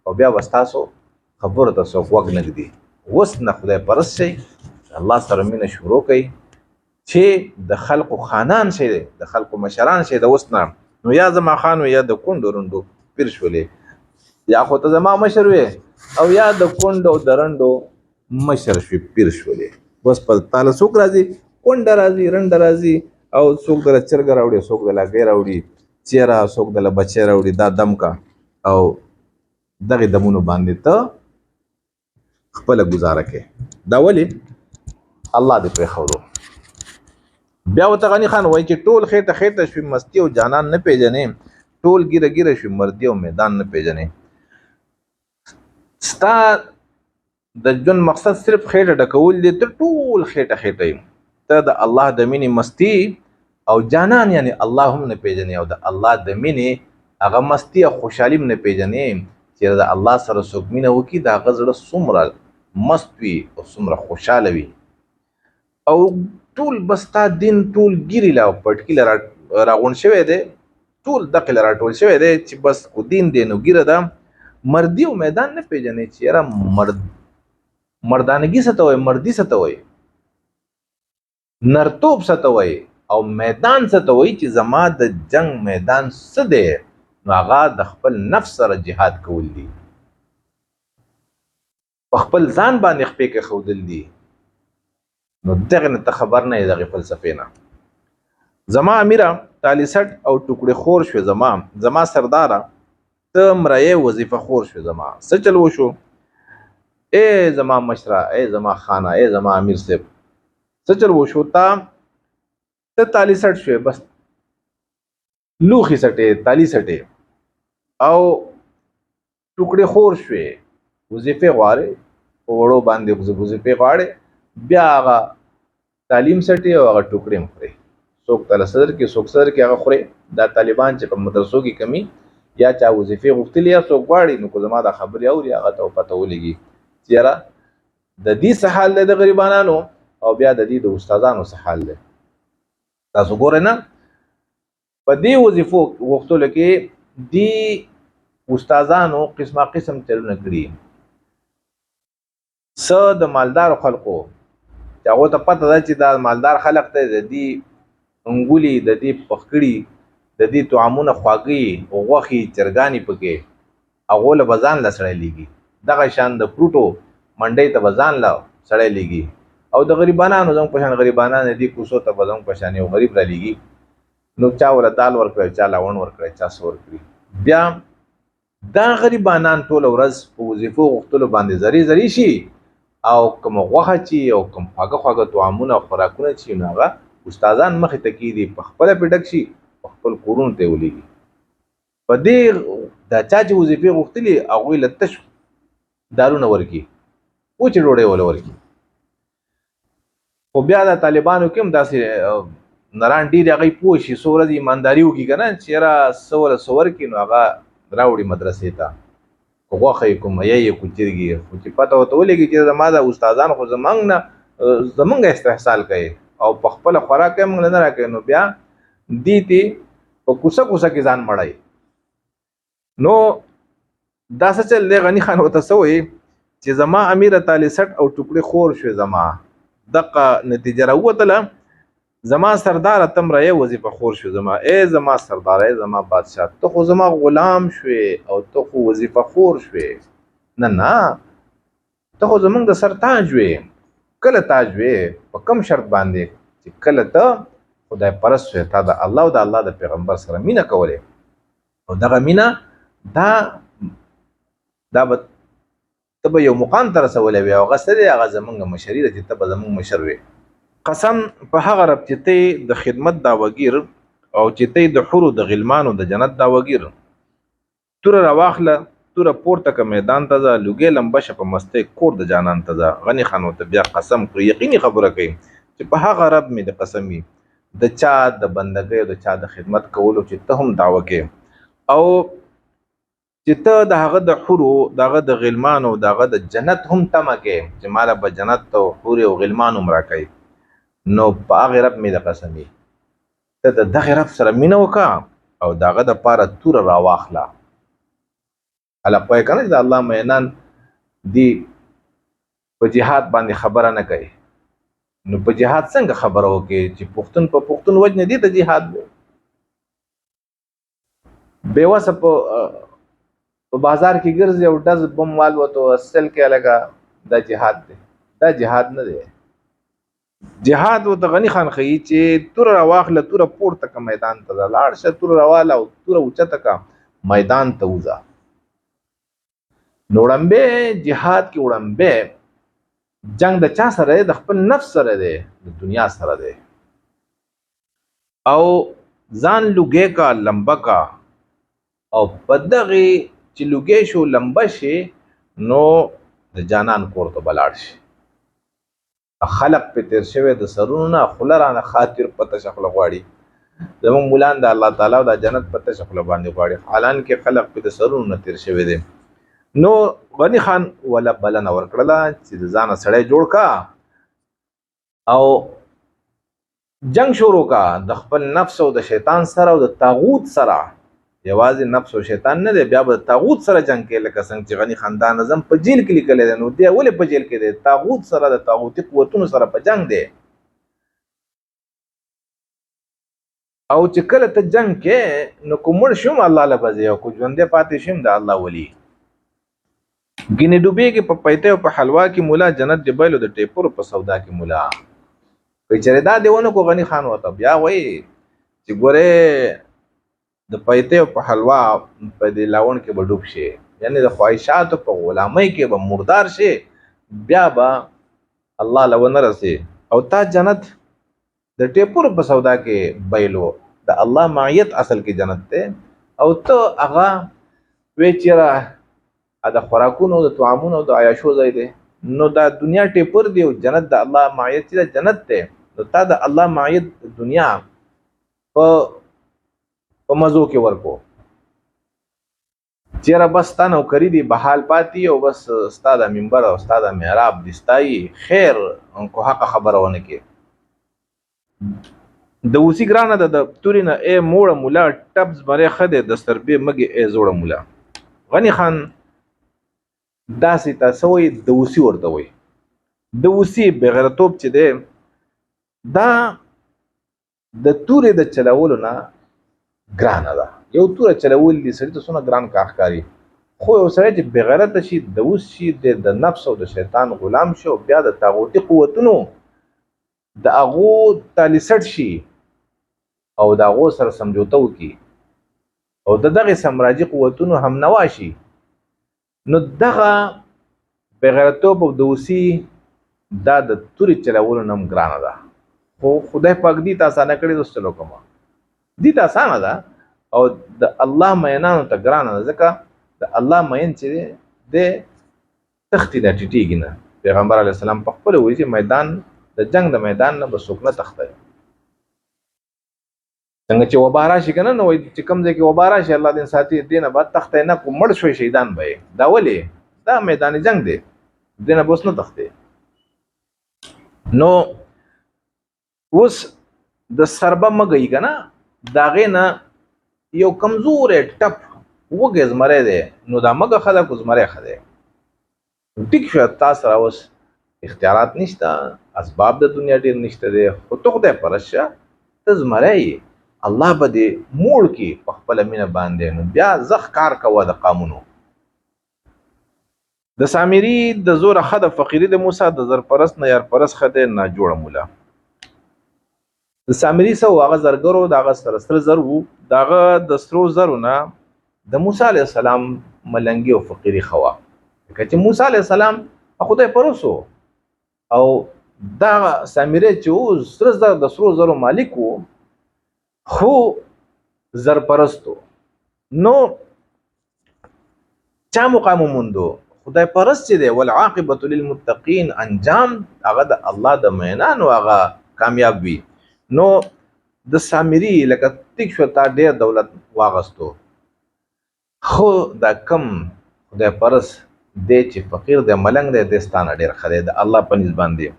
او بیا بس تاسو خبره تاسو وګ نګدي وس نه خدای پرس شي الله سره مینه شروع کوي چې د خلقو خانان شي د خلقو مشران شي د وسنه نو یا زما خان یا د کندو رندو پیر شولې یا خو ته زما مشر وې او یا د کندو درندو مشر شوی پیر شولې بس په تعالی څوک راځي کند راځي رند راځي او څوک د چرګ راوړي څوک د لاګي راوړي چیرې څوک د بچی راوړي دا دم کا او دغه دمونو باندې ته خپل گزاره کې دا ولی الله دې په خورو بیا وته غنی خان وای چې ټول خېټه شوی مستی او جانان نه پیژنې ټول ګیره شوی مردی او میدان نه پیژنې ستا د جون مقصد صرف خېټه ډکول دي ته ټول خېټه ته د الله د مینې مستی او جانان یعنی الله هم نه پیژنې او د الله د مینې هغه مستی او خوشحالي نه پیژنې چې د الله سره څوک مینه وکي دا غزړه څومره مست وي او څومره خوشاله وي او ټول بستا دین ټول ګیری لا پټکی راغون شوی دی ټول دقل راټول شوی دی چې بس کو دین دی نو ګیره دا مردی او میدان نه پیژنې چې را مردانګي ستوي مردی ستوي نرتوب ستوي او میدان ستوي چې زما د جنگ میدان څه دی نو هغه د خپل نفس سره جهاد کول دي په خپل ځان باندې خپې کې خودل دي نو دغه نه خبر نه دغه فلسفه نه زما امیره تالی سټ او ټوکړي خور شو زما سردارا ته مرای وظیفه خور شو زما څه چل وشو اے زما مشرا اے زما خانه اے زما امیر صاحب څه چل وشو ته تالی سټ شو بس لوخي سټه تالی سټه او ټوکړي خور شو وظیفه غواړي وړو باندې وظیفه غواړي بیا هغه تعلیم سټي او هغه ټوکړي مخري څوک تل صدر کې څوک صدر کې هغه خوري دا طالبان چې په مدرسو کې کمی یا چا وظیفه غوښتلی یا څوک غواړي نو کو زما د خبري اوري هغه ته پته ولګي چیرې د دې سحال د غریبانو او بیا د دې د استادانو سحال ده تاسو ګورئ نه په دې وظیفو غوښتلو کې دی استادانو قسم چلونه کړی س د مالدار خلکو چې هغه ته پته ده چې دا مالدار خلک ته د دې انګولي د دې پخکړی د دې طعامونه خواږي او غوخي چرګانی پکې هغه له بزان لسړې لګي دغه شان د فروټو منډي ته بزان لا سړې لګي او د غریبانو زموږ په شان غریبانو دې کوڅو ته بزم په شان یو غریب را لګي نو چا ول دال ورکړي چا لاون ورکړي چا سور کړی بیا دا غریبانان ټول ورځ په وظیفو غختلو باندې زری شي او کوم غوخه چی او کوم هغه طعامونه خوراکونه چی نو هغه استادان مخې ته کیدي په خپل پډک شي په خپل قرون ته ولېږي په دې دا چا چې وظیفه غوښتلې هغه لتش دارونه ورکی او چې ډوړې ول ورکی خو بیا د طالبانو کوم داسې نران ډیر هغه پوه شي سورې ایمانداری وکي کنه چې را سور کې نو هغه راوړي مدرسې ته وغوخه کوم یې کوچرګي خو چې پته وته ولګي چې ما د استادان خو زمونږ استحصال کوي او په خپل خوراک موږ نه راکې نو بیا دیتی په کوڅه کې ځان مړای نو دا څه چل دی غنی خان وته سوې چې زما امیر تعالی سټ او ټوکړي خور شو زما دغه نتیجه راوتله زما سردار تم رای وظیفه خور شو زما اے زما سردار اے زما بادشاہ ته خو زما غلام شوي او ته خو وظیفه خور شوي نه ته خو زمونږ د سر تاج وي کله تاج وي په کم شرط باندې چې کله ته خدای پرست شوې، تا د الله او د الله د پیغمبر سره مینه کولې، او دغه مینه دا به ته به یو مقام ته رسولی وي، او هغه څه دی، هغه زمونږ مشري ده چې ته به زمونږ مشر وې. قسم په هغه رب چې ته د خدمت دعوګیر او چې ته د حورو د غلمانو د جنت دعوګیر، توره راواخله، توره پورته که میدان ته ځه، لوګې لمبه شه په مستۍ کور د جانان ته ځه. غني خان ورته بیا قسم کړو، یقیني خبره کوي چې په هغه رب مې د قسم وي د چا د بندګۍ او د چا د خدمت کولو چې ته هم دعوه کوې، او چې ته د هغه د حورو دغه د غلمانو دغه د جنت هم تمه کوې چې ماله به جنت او حورې او غلمان هم راکوي، نو په هغې رب مې د قسم وي ته د دغې رب سره مینه وکړه او د هغه دپاره توره راواخله. هله پوهې که نه چې د الله مینان دی په جهاد باندې خبره نه کوي، نو په جهاد څنګه خبره وکړي چې پښتون په پښتون وجنه دي ته جهاد دی. بېوسه په بازار کې ګرځي او ډز بم والوتو اصل کې لګا دا جهاد دی، دا جهاد نه دی. جهاد ورته غني خان ښیي چې توره راواخله، توره پورته که میدان ته ځه، لاړ شه توره راواله او توره اوچته که میدان ته وځه. نو وړمبې جهاد کې وړمبې جنگ د چا سره دی؟ د خپل نفس سره دی، د دنیا سره دی. او ځان لوګې کا لمبه کا، او په دغې چې لوګې شو لمبه شي نو د جانان کور ته به لاړ شي. خلق په تیر شوی د سرونو نه خوله رانه خاطر په تشه خوله غواړي، زمونږ مولان د الله تعالی او د جنت په تشه خوله باندې غواړي، حالان کې خلق په د سرونو نه تیر شوی دی. نو غني خان ولا بلنه ورکړله چې د ځانه سړی جوړ کا او جنگ شروع کا د خپل نفس او د شیطان سره او د طاغوت سره. یوازې نفس او شیطان نه دی، بیا به د طاغوت سره جنگ کوي، لکه څنګه چې غني خان دا نظم په جیل کې لیکلی دی. نو دی ولې په جیل کې دی؟ طاغوت سره د طاغوتي قوتونو سره په جنگ دی. او چې کله ته جنگ کې نو کو مړ شوم الله له بځې او کو ژوندی پاتې شوم د الله ولی. ګینې ډوبېږي په پیته او په حلوا کې مولا، جنت د بیلو د ټیپورو په سودا کې مولا. بیچاره دا دیونه کو غني خان وته بیا وایي چې ګوره د پیته او په حلوا په دې لاون کې به ډوب شي، یعنی د خواهشاتو په غلامۍ کې به مردار شي، بیا به الله لونه رسي او تا جنت د ټیپورو په سودا کې بیلو. د الله معیت اصل کې جنت ته، او ته هغه وی چیرې د خوراکونو د طعامونو د عیاشو ځای دی. نو دا دنیا ټیپر دی او جنت د الله معیت چې جنت دی. نو تا د الله معیت دنیا په مزو کې ورکو، چیرې بس تا نوکری دی بحال پاتی او بس ستا د منبر او ستا د محراب دستای خیر کو حق خبره ونه کې. د اوسی ګرانه د تورینه ای موړه مولا، ټبز مری خده د سربې مګي ای زوړه مولا. غني خان داسې تاسو وي د اوسی ورته وي، د اوسی بغیرتوب چې دی دا د تورې د چلولو نه ګرانه ده. یو توره چلول دي سړي ته څونه ګران کار ښکاري، خو یو سړی چې بغیرته شي د اوس شي د نفس او د شیطان غلام شي او بیا د طاغوتي قوتونو د هغو تالیسټ شي او د هغو سره سمجوته وکړي او د دغې سمراجي قوتونو هم نوا شي، نو دغه بغیرتوب او د اوسي دا د تورې چلولو نه هم ګرانه ده. خو خدای پاک دې ته اسانه کړې ده، اوس چلو کومه دې ته اسانه ده او د الله مینانو ته ګرانه ده، ځکه د الله مین چې دی تختی نه ټیټېږي نه. پیغمبر علیه السلام په خپله وایي چې میدان د جنگ د میدان نه به څوک نه تختی. څنګه چې وبا راشي که نه، نو وایي چې کوم ځای کې وبا راشي الله دې ساتي، دې نه بعد تختی نه کو مړ شوی شهیدان به یې. دا ولې؟ دا میدان جنگ دی، دې نه به اوس نه تختی. نو اوس د سربه مګی که نه، د هغې نه یو کمزوری ټپ وږی زمری دی، نو دا مګه ښه ده کو زمری ښه دی؟ ټیک شو، تا سره اوس اختیارات نشته، اسباب د دنیا ډېر نشته دی، خو ته خدای پرست شه، ته زمری یې، الله به دې موړ کړي په خپله مینه باندې. نو بیا زخ کار کوه د قامونو. د سامري د زوره ښه د فقیري د موسی، د زرپرست نه یارپرست ښه دی ناجوړه مولا. د سامری سو هغه زرګرو دغه سره زرو دغه د سترو زرونه د موسی علی السلام ملنګي او فقيري خوا چې موسی علی السلام خدای پروسو او دا سامری چې سره زر د سترو زرو مالک وو خو زر پرستو نو چا مقام موندو خدای پرست دی والعاقبه للمتقین انجام هغه د الله د مینانو هغه کامیاب وي نو د سامری لکه تک شو تا ډیر دولت واغستو خو دا کم خدای پرس دی چې فقیر دی ملنګ دی دستانه ډیر خره د الله په نسبت دی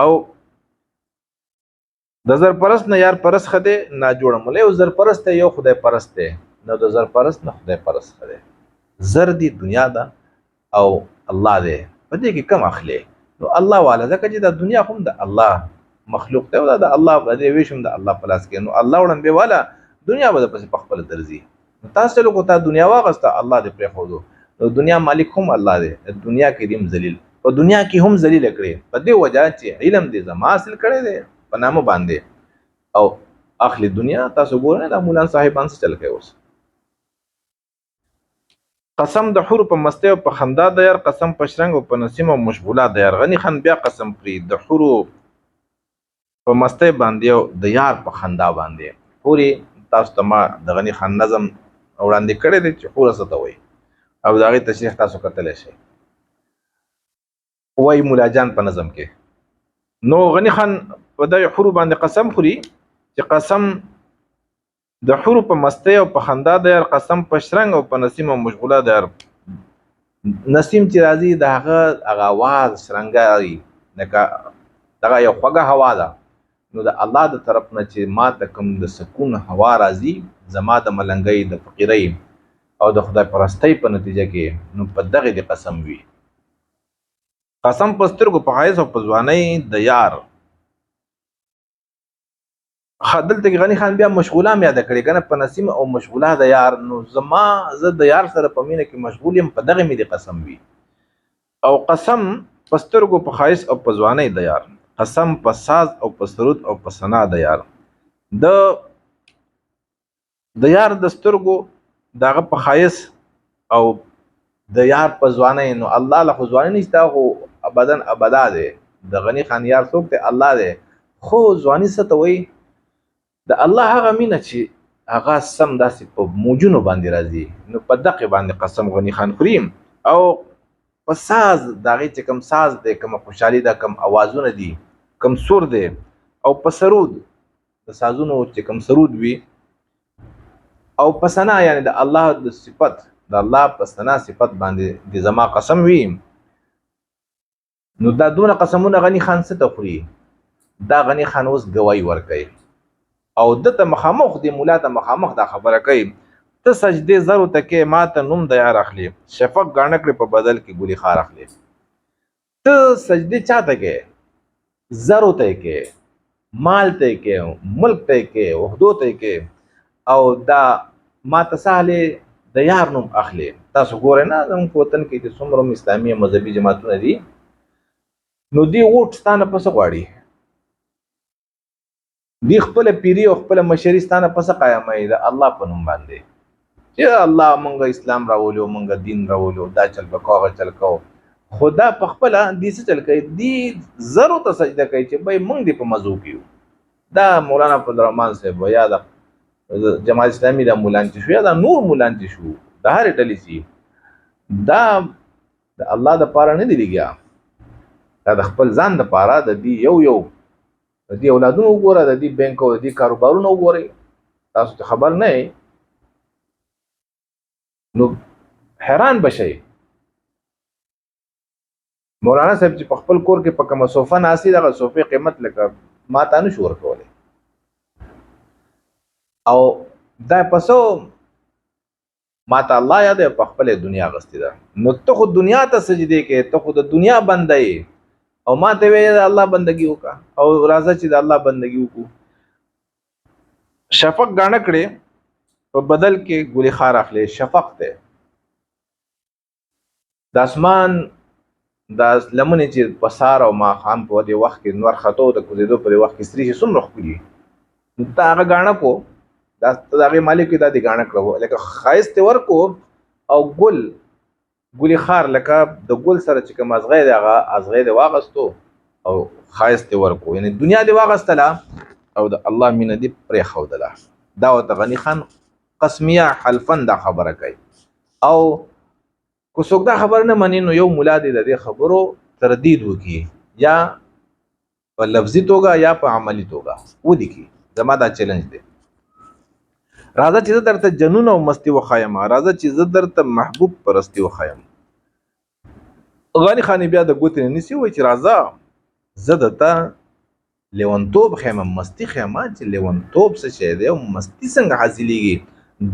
او د زر پرست نه یار پرست خده نه جوړ مولې او زر پرست یو خدای پرست دی نو د زر پرست نه خدای پرست خده زر دی دنیا دا او الله دی په دې کې کم اخلي نو الله والا ځکه چې د دنیا هم د الله مخلوق ته او د الله په دې ویشم د الله پلاس کې نو الله وړم به والا دنیا به پس په خپل درځي تاسو له کو ته دنیا واغسته الله دې پرې خو دو دنیا مالک هم الله دې دنیا کې دیم ذلیل په دنیا کې هم ذلیل کړي په دې وجه چې علم دې زما حاصل کړي دې په نامو باندې او اخلي دنیا تاسو ګورئ د مولانا صاحبان څه چل کوي اوس قسم د حور په مسته او په خندا د یار قسم په شرنګ او په نسیم او مشغوله د یار غنی خان بیا قسم پری د حور په مسته باندې او د یار په خندا باندې پوری تاسو ته ما د غنی خان نظم وړاندې کړی دی چې حور څه ته وایي او دا غي تشریح تاسو کتلی شئ وای مولا جان په نظم کې نو غنی خان په د حور باندې قسم خوري چې قسم د حور په مسته او په خندا د یار قسم په شرنګ او په نسیم او مشغوله د یار نسیم چې راځي د هغه आवाज شرنګاري لکه دغه یو خوږه هوا ده نو د الله د طرف نه چې ما ته کوم د سکون هوا راځي زما د ملنګۍ د فقیرۍ او د خدای پرستۍ په نتیجه کې نو په دغه د قسم وي قسم په سترګو په حیث او په ځوانۍ د یار دلته غنی خان بیا مشغوله مې یاد کړی کنه په نسیم او مشغوله د یار نو زه د یار سره په مینه کې مشغول یم په دغه مې د قسم وي او قسم په سترګو په خایس او په ځوانۍ د یار قسم په ساز او په سرود او په ثنا د یار د یار د سترګو دغه په خایس او د یار په ځوانۍ نو الله له ځوانۍ نشته خو ابدن ابدا دی د غنی خان یار څوک دی الله دی خو ځواني څه ته وایي د الله هغه مینه چې هغه سم داسې په موجونو باندې راځي نو په دقه باندې قسم غنی خان خوریم او په ساز دغه چې کم ساز دی کوم خوشحالي ده کم اوازونه دي کم سور دی او په سرود د سازونو چې کم سرود وي او په ثنا یعنی د الله د صفت د الله په ثنا صفت باندې د زما قسم وي نو دا دونه قسمونه غنی خان څه ته خوري دا غنی خان اوس گواہی ورکوي او دته مخامخ دی مولا ته مخامخ دا خبره کوي ته سجدي زرو تکي ماته نوم د یار اخلي شفق غاڼکړي په بدل کې ګولي خار اخلي ته سجدي چاته کې زرو ته کې مال ته کې ملک ته کې وحدو ته کې او دا ماته ساله د یار نوم اخلي تاسو ګورئ نه زموږ وطن کې چې څومره اسلامي مذهبي جماعتونه دي نو دی ووټ ستانه پس غواړي دی خپل پیری او خپل مشرستانه پس قیامای د الله په نوم باندې چې الله مونږه اسلام راولو مونږه دین راولو دا چل بکوغه چل کو خدا په خپل دې څه چل کوي دی زرو ته سجده کوي چې بای مونږ دې په مزو کیو دا مولانا عبدالرحمن صاحب یا دا جماعت اسلامي دا مولانتی شو یا دا نور مولانتی شو د هر ډلې سي دا د الله د پاره نه دی لګیا دا د خپل ځان د پاره د دی یو د دې اولادونو وګوره د دې بانک او د دې کاروبارونو وګورئ تاسو ته خبر نه نو حیران بشئ مولانا صاحب چې په خپل کور کې په کومه صوفه ناسي دغه صوفه قیمت لکه ما ته نه شو ورکولی او دا پسو ما ته الله یاد په خپل دنیا غستی ده نو ته خو دنیا ته سجدي کې ته خو د دنیا بندای او ما ته وی د الله بندگی وکا او راځه چې د الله بندگی وکړو شفق غاڼه کړي په بدل کې ګولي خار اخلي شفق ته د اسمان دا لمنې چې په سهار او ماښام په دې وخت کې نور خطو د کوزېدو په دې وخت کې سري شي څومره ښکلي ته هغه ګاڼه کو دا د هغې مالک دا دې ګاڼه کړه لکه ښایست یې ورکو او ګلې خار لکه د ګل سره چې کوم ازغی دی هغه ازغی دې واغستو او ښایست یې ورکو یعنې دنیا دې واغستله او د الله مینه دې پرېښودله دا ورته غني خان قسمیه حلفن دا خبره کوي او کو څوک دا خبر نه مني نو یو ملا دې د دې خبرو تردید وکړي یا په لفظي توګه یا په عملي توګه ولیکي زما دا چیلنج دی راځه چې زه درته جنون او مستی وښایم راځه چې زه درته محبوب پرستی وښایم غني خان بیا د ګوتې نه نیسي وایي چې راځه زه درته لیونتوب ښیم مستی ښیم چې لیونتوب څه شی دی او مستی څنګه حاصلېږي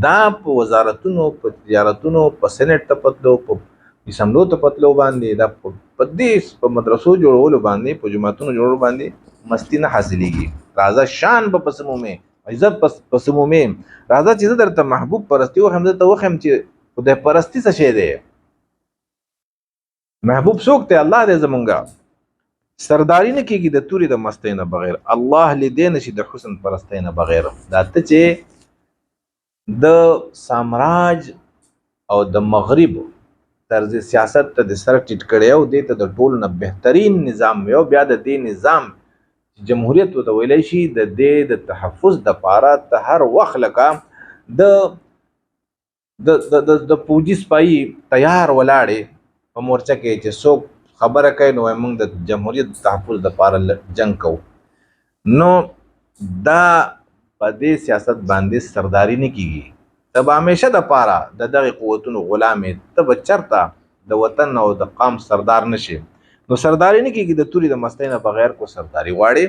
دا په وزارتونو په تجارتونو په سینټ ته پتلو په اسمبلو ته پتلو باندې دا په دې په مدرسو جوړولو باندې په جوماتونو جوړولو باندې مستی نه حاصلېږي راځه شان به پس مومې عزت پس مومې راځه چې زه درته محبوب پرستی وښیم درته وښیم چې خدای پرستی څه شی دی محبوب څوک دی الله دی زمونږه سرداری نه کېږي د تورې د مستۍ نه بغیر الله لیدی نشي د حسن پرستۍ نه بغیر دا ته چې د سامراج او د مغرب طرز سیاست ته د سر ټیټ کړی او دې ته د ټولو نه بهترین نظام یو بیا د دې نظام جمهوریت ورته ویلی شي د دې د تحفظ دپاره ته هر وخت لکه د پوجي سپایي تیار ولاړې په مورچه کې چې څوک خبره کوي نو موږ د جمهوریت تحفظ دپاره جنګ کوو نو دا په دې سیاست باندې سرداری نه کیږي ته به همیشه دپاره د دغې قوتونو غلام یې ته به چېرته د وطن او د قام سردار نشي نو سرداری نه کیږي د تورې د مستۍ نه بغیر کو سرداری غواړې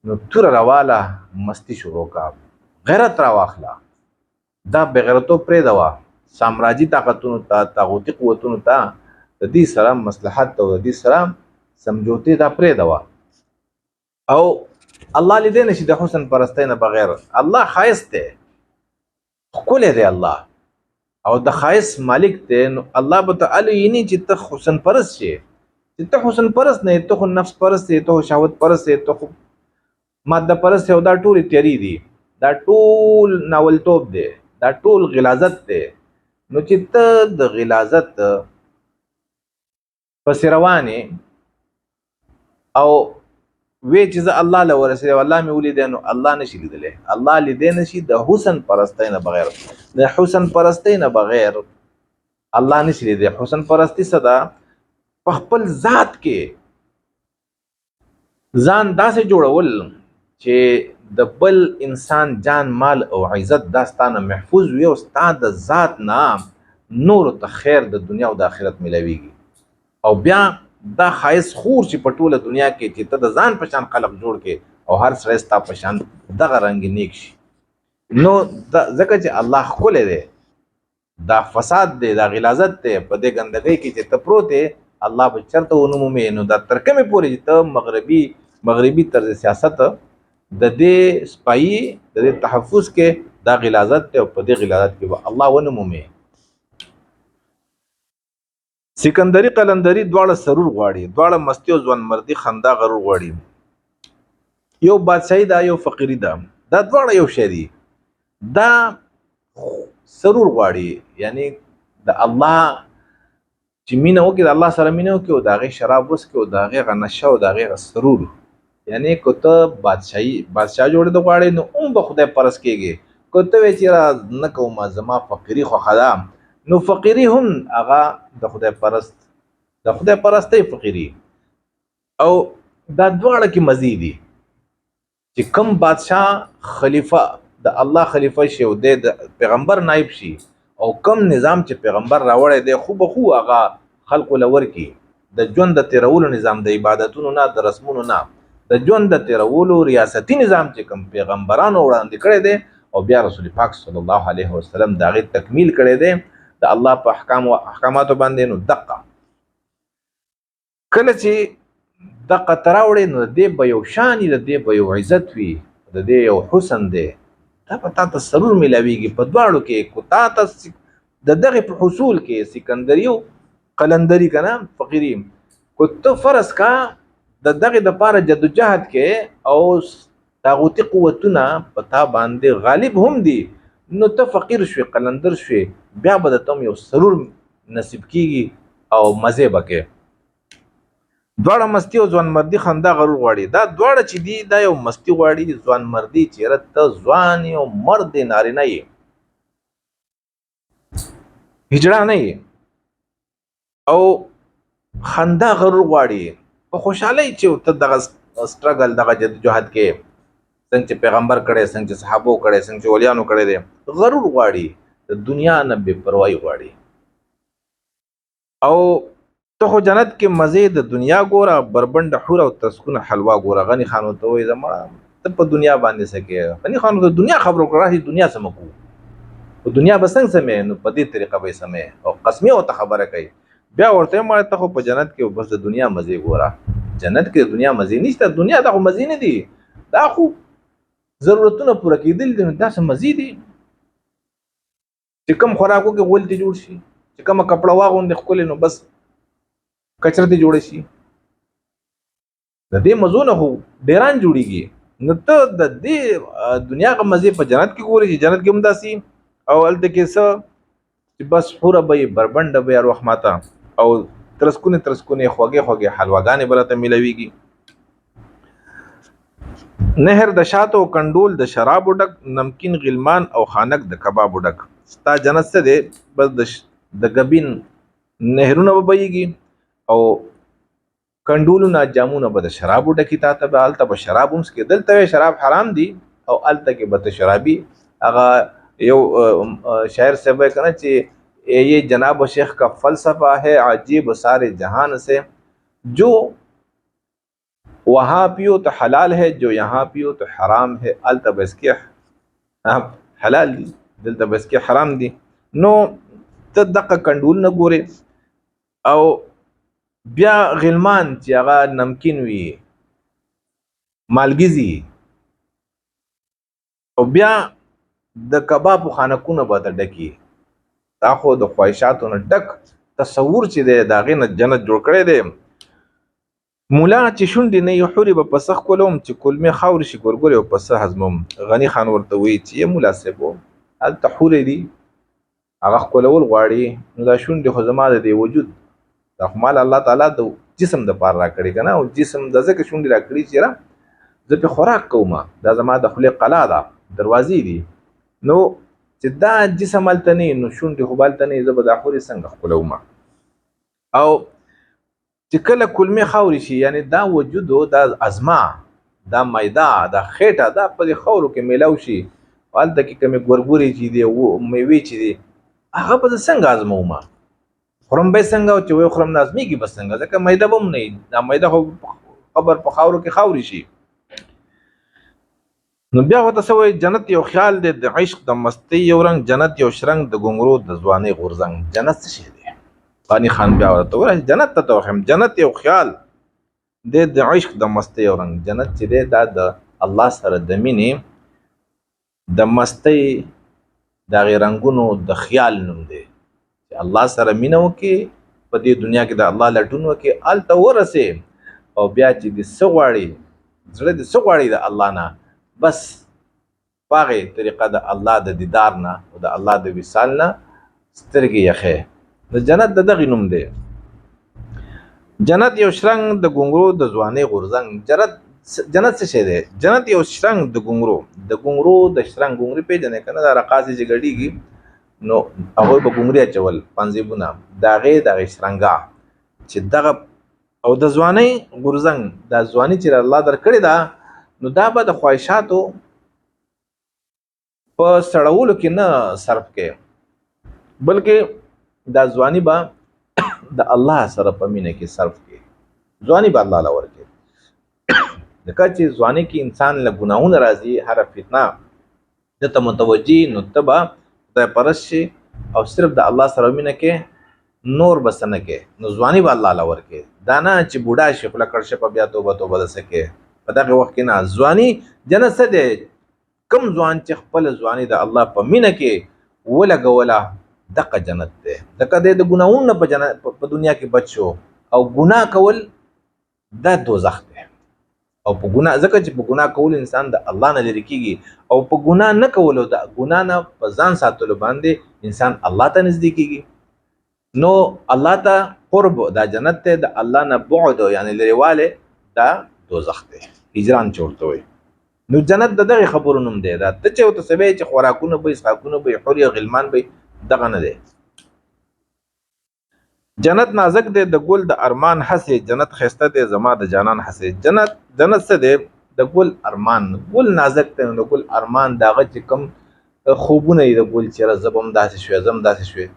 نو توره راواله مستی شروع کا غیرت راواخله دا بغیرتوب پرېږدوه سامراجي طاقتونو ته طاغوتي قوتونو ته د دې سره مصلحت او د دې سره سمجوتې دا پرېږدوه او الله لیدی نشي د حسن پرستۍ نه بغیر الله ښایست دی ښکلی دی الله او د ښایست مالک دی نو الله به تعالی یعنی چې ته حسن پرست شې چې ته حسن پرست نه یې ته خو نفس پرست یې ته خو شهوت پرست یې ته خو ماده پرست یې او دا ټولې تیاري دي دا ټول ناولتوب دی دا ټول غلاظت دی نو چې ته د غلاظت پسې روانې او وی چې زه الله له ورسېږم او الله مې ولیدی نو الله نشي لیدلی الله لیدی نشي د حسن پرستۍ نه بغیر د حسن پرستۍ نه بغیر الله نشي لیدلی حسن پرستي څه ده په خپل ذات کې ځان داسې جوړول چې د بل انسان جان مال او عزت دا ستا نه محفوظ وي او ستا د ذات نه نورو ته خیر د دنیا او د آخرت میلاویږي او بیا دا ښایست خور چې په ټوله دنیا کې چې ته د ځان په شان خلق جوړ کې او هر سړی ستا په شان دغه رنګ نیک شي نو ځکه چې الله ښکلی دی دا فساد دی دا غلاظت دی په دې ګندګۍ کې چې ته پروت یې الله به چېرته ونه مومې نو دا تر کومې پورې چې ته مغربي طرز سیاست د دې سپایي د دې تحفظ کې دا غلاظت دی او په دې غلاظت کې به الله ونه مومې سکندري قلندري دواړه سرور غواړي دواړه مستی او ځوانمردي خندا غرور غواړي یو بادشاهي ده یو فقیري ده دا دواړه یو شی دي دا سرور غواړي یعنی د الله چې مینه وکړي د الله سره مینه وکړي او د هغې شراب وڅکي او د هغې هغه نشه او د هغې هغه سرور یعنی که ته بادشاه جوړېدو غواړې نو هم به خدای پرست کېږي که ته وایې چې نه کوم زما فقیري خوښه ده نو فقیری هم هغه د خدای پرستۍ فقیری او دا دواړه کې مزید دي چې کم بادشاه خلیفہ د الله خلیفہ شي او د پیغمبر نائب شي او کم نظام چې پیغمبر راوړی دی خو به خو هغه خلقو لور کی د ژوند د تیرولو نظام د عبادتونو نه د رسمونو نه د ژوند د تیرولو ریاستي نظام چې کم پیغمبرانو وړاندې کړی دی او بیا رسول پاک صلی الله علیه وسلم د هغې تکمیل کړی دی د الله په احکاماتو باندې نو دقه کله چې دقه ته راوړې نو د دې به یو شان د دې به یو عزت وي د دې یو حسن دی دا به تا ته سرور میلاویږي په دواړو کې کو تا ته د دغې په حصول کې سکندري او قلندري که نه فقیري کو ته فرض کا د دغه د پاره جدوجہد کې او طاغوتی قوتونه پتا باندې غالب هم دي، نو ته فقیر شوي، قلندر شوي، بیا به د تم یو سرور نصیب کیږي او مزه بکې. دواړه مستی او ځوان مردي خندا غرور غواړي. دا دواړه چې دي دا یو مستی غواړي، ځوان مردي چیرې ته ځوان یو مرد نارینه یې، هجړه نه یې، او خندا غرور غواړي په خوشحالۍ چې ته دغه سټرګل دغه جدوجہد کې څنګه چې پیغمبر کړي، څنګه چې صحابو کړي، څنګه چې ولیانو کړي دي، غرور غواړي، د دنیا نه بے پروايي غواړي. او ته خو جنت کې مزه د دنیا ګوره، بربند حور او تسکون حلوا ګوره. غنی خانو ته وې زما ته په دنیا باندې سکه، غنی خانو ته دنیا خبرو کړه، دنیا سمکو په دنیا بسنګ سمې، نو په دې طریقه به سمې او قسمي او ته خبره کوي. بیا ورته ما ته خو په جنت کې بس د دنیا مزه ګوره، جنت کې د دنیا مزه نشته، دنیا دا خو مزه نه دي، دا خو ضرورتونه پوره کېدل دي، دا څه مزه دي چې کوم خوراکو کې غول دي جوړ شي، چې کوم کپڑا واغوند خپل، نو بس کچره دي جوړ شي، د دې مزونه هو ډیران جوړیږي. نو ته د دې دنیا غو مزه په جنت کې ګوري چې جنت کې هم داسي، او الته کې څه چې بس حوره به بربند به روح ماته او ترسکونه خوږه حلواګانې بلته ملويږي. نهر د شاتو کندول د شراب ډک، نمکین غلمان او خانک د کباب ډک. ستا جنت څه دی؟ بس د غبین نهرونه وبېږي او کندولونه جامونه به د شراب ډکی. تا ته به الته به شراب هم کې، دلته شراب حرام دي او الته کې به شرابي. هغه یو شاعر سے وہ کہنا چې یہ جناب شیخ کا فلسفہ ہے عجیب سارے جہان سے، جو وہاں پیو تو حلال ہے، جو یہاں پیو تو حرام ہے. التبس کې حلال دي، دلته بس کې حرام دي. نو ته دغه کندول نه ګوري. او بیا غلمان چې هغه نمکین وي، مالګیزي، او بیا د کباب خانکونه به ډکی. دا خو د خواهشاتو نه ډک تصور چې دی، دا غي نه جنت جوړ کړی دی. مولا چې شونډې نه یې حورې به پسخ کولم، چې کلمې خاورې شي ګورګورې او پسه هضمم. غني خان ورته وی چې یې مولا صاحب هلته حورې دي، هغه ښکلول غواړي، نو دا شونډې خو زما د دې وجود دا خو مال الله تعالی د جسم د پاره راکړي که نه، او جسم د ځکه شونډې راکړي چې یاره زه پې خوراک کوم، دا زما د خولې قلا ده، دروازې دي. نو چې دا جسم هلته نه نو شونډې خو به هلته نه، زه به دا حورې څنګه ښکلوم. او چې کله کلمې خاورې شي، یعنی دا وجود دا ازما، دا میده، دا خېټه، دا په دې خاورو کې میلاو شي، هلته کې کومې ګورګورې چې دي، میوې چې دي، هغه به زه څنګه ازموم؟ خورم به څنګه؟ چې ویې خورم نه ازمېږي به څنګه؟ ځکه میده به هم نه وي، دا میده خو قبر په خاورو کې خاورې شي. نو بیا ورته څه وایي؟ جنت یو خیال دی د عشق د مستۍ یو رنګ، جنت یو شرنګ د ګونګرو د ځوانۍ غورځنګ. جنت څه شی دی؟ غني خان بیا ورته وایي جنت ته توخم، جنت یو خیال دی د عشق د مستۍ یو رنګ. جنت چې دی دا د الله سره د مینې د مستۍ د هغې رنګونو د خیال نوم دی، چې الله سره مینه وکړي، په دې دنیا کې د الله لټون وکړي، هلته ورسې، او بیا چې دې څه غواړي، زړه دې څه غواړي د الله نه، بس په هغې طریقه د الله د دیدار نه او د الله د وصال نه سترګې یخې. د جنت د دغې نوم دی. جنت یو شرنګ د ګونګرو د ځوانۍ غورځنګ. جنت څه شی دی؟ جنت یو شرنګ د ګونګرو د شرنګ. ګونګرې پېژنې که نه؟ دا رقاصې چې ګډېږي نو هغوی به ګونګرې اچول، پنځېبونه، د هغې شرنګا چې دغه، او د ځوانۍ غورځنګ، دا ځواني چې الله درکړې ده، نو دا به د خواهشاتو په سړولو کې نه صرف کې، بلکې دا ځواني به د الله سره په مینه کې صرف کې. ځواني به الله له ورکړي، ځکه چې ځواني کې انسان له ګناهونه راځي، هره فتنه دته متوجي، نو ته به خدای پرست شي او صرف د الله سره مینه کې، نور بس نه کې. نو ځواني به الله له ورکړي، دا نه چې بوډا شي خوله کړ شي په بیا توبه دسه کې. په دغه وخت کې نه. ځواني جنت څه دی؟ کم ځوان چې خپل ځواني د الله په مینه کې ولګوله، دغه جنت دی. ځکه دی د ګناهونو په دنیا کې بچ شو، او ګناه کول دا دوزخ دی. او په ګناه ځکه چې په ګناه کول انسان د الله نه لري کیږي، او په ګناه نه کول او د ګناه نه په ځان ساتلو باندې انسان الله ته نږدې کیږي. نو الله ته قرب دا جنت ته، د الله نه بعد یعنی لريواله دا دوزخ دی، هجران چورته وي. نو جنت د دغه خبرو نوم دی. دا ته چې وته سبې چې خوراکونه به اسحاقونه به حوري غلمان به دغه نه دی. جنت نازک دی د ګل د ارمان حسې، جنت خسته دی زما د جانان حسې. جنت څه دی؟ د ګل ارمان. ګل نازک دی، د ګل ارمان داغه چې کوم خوبونه د ګل چې زبم داسې شوي زم داسې شوي،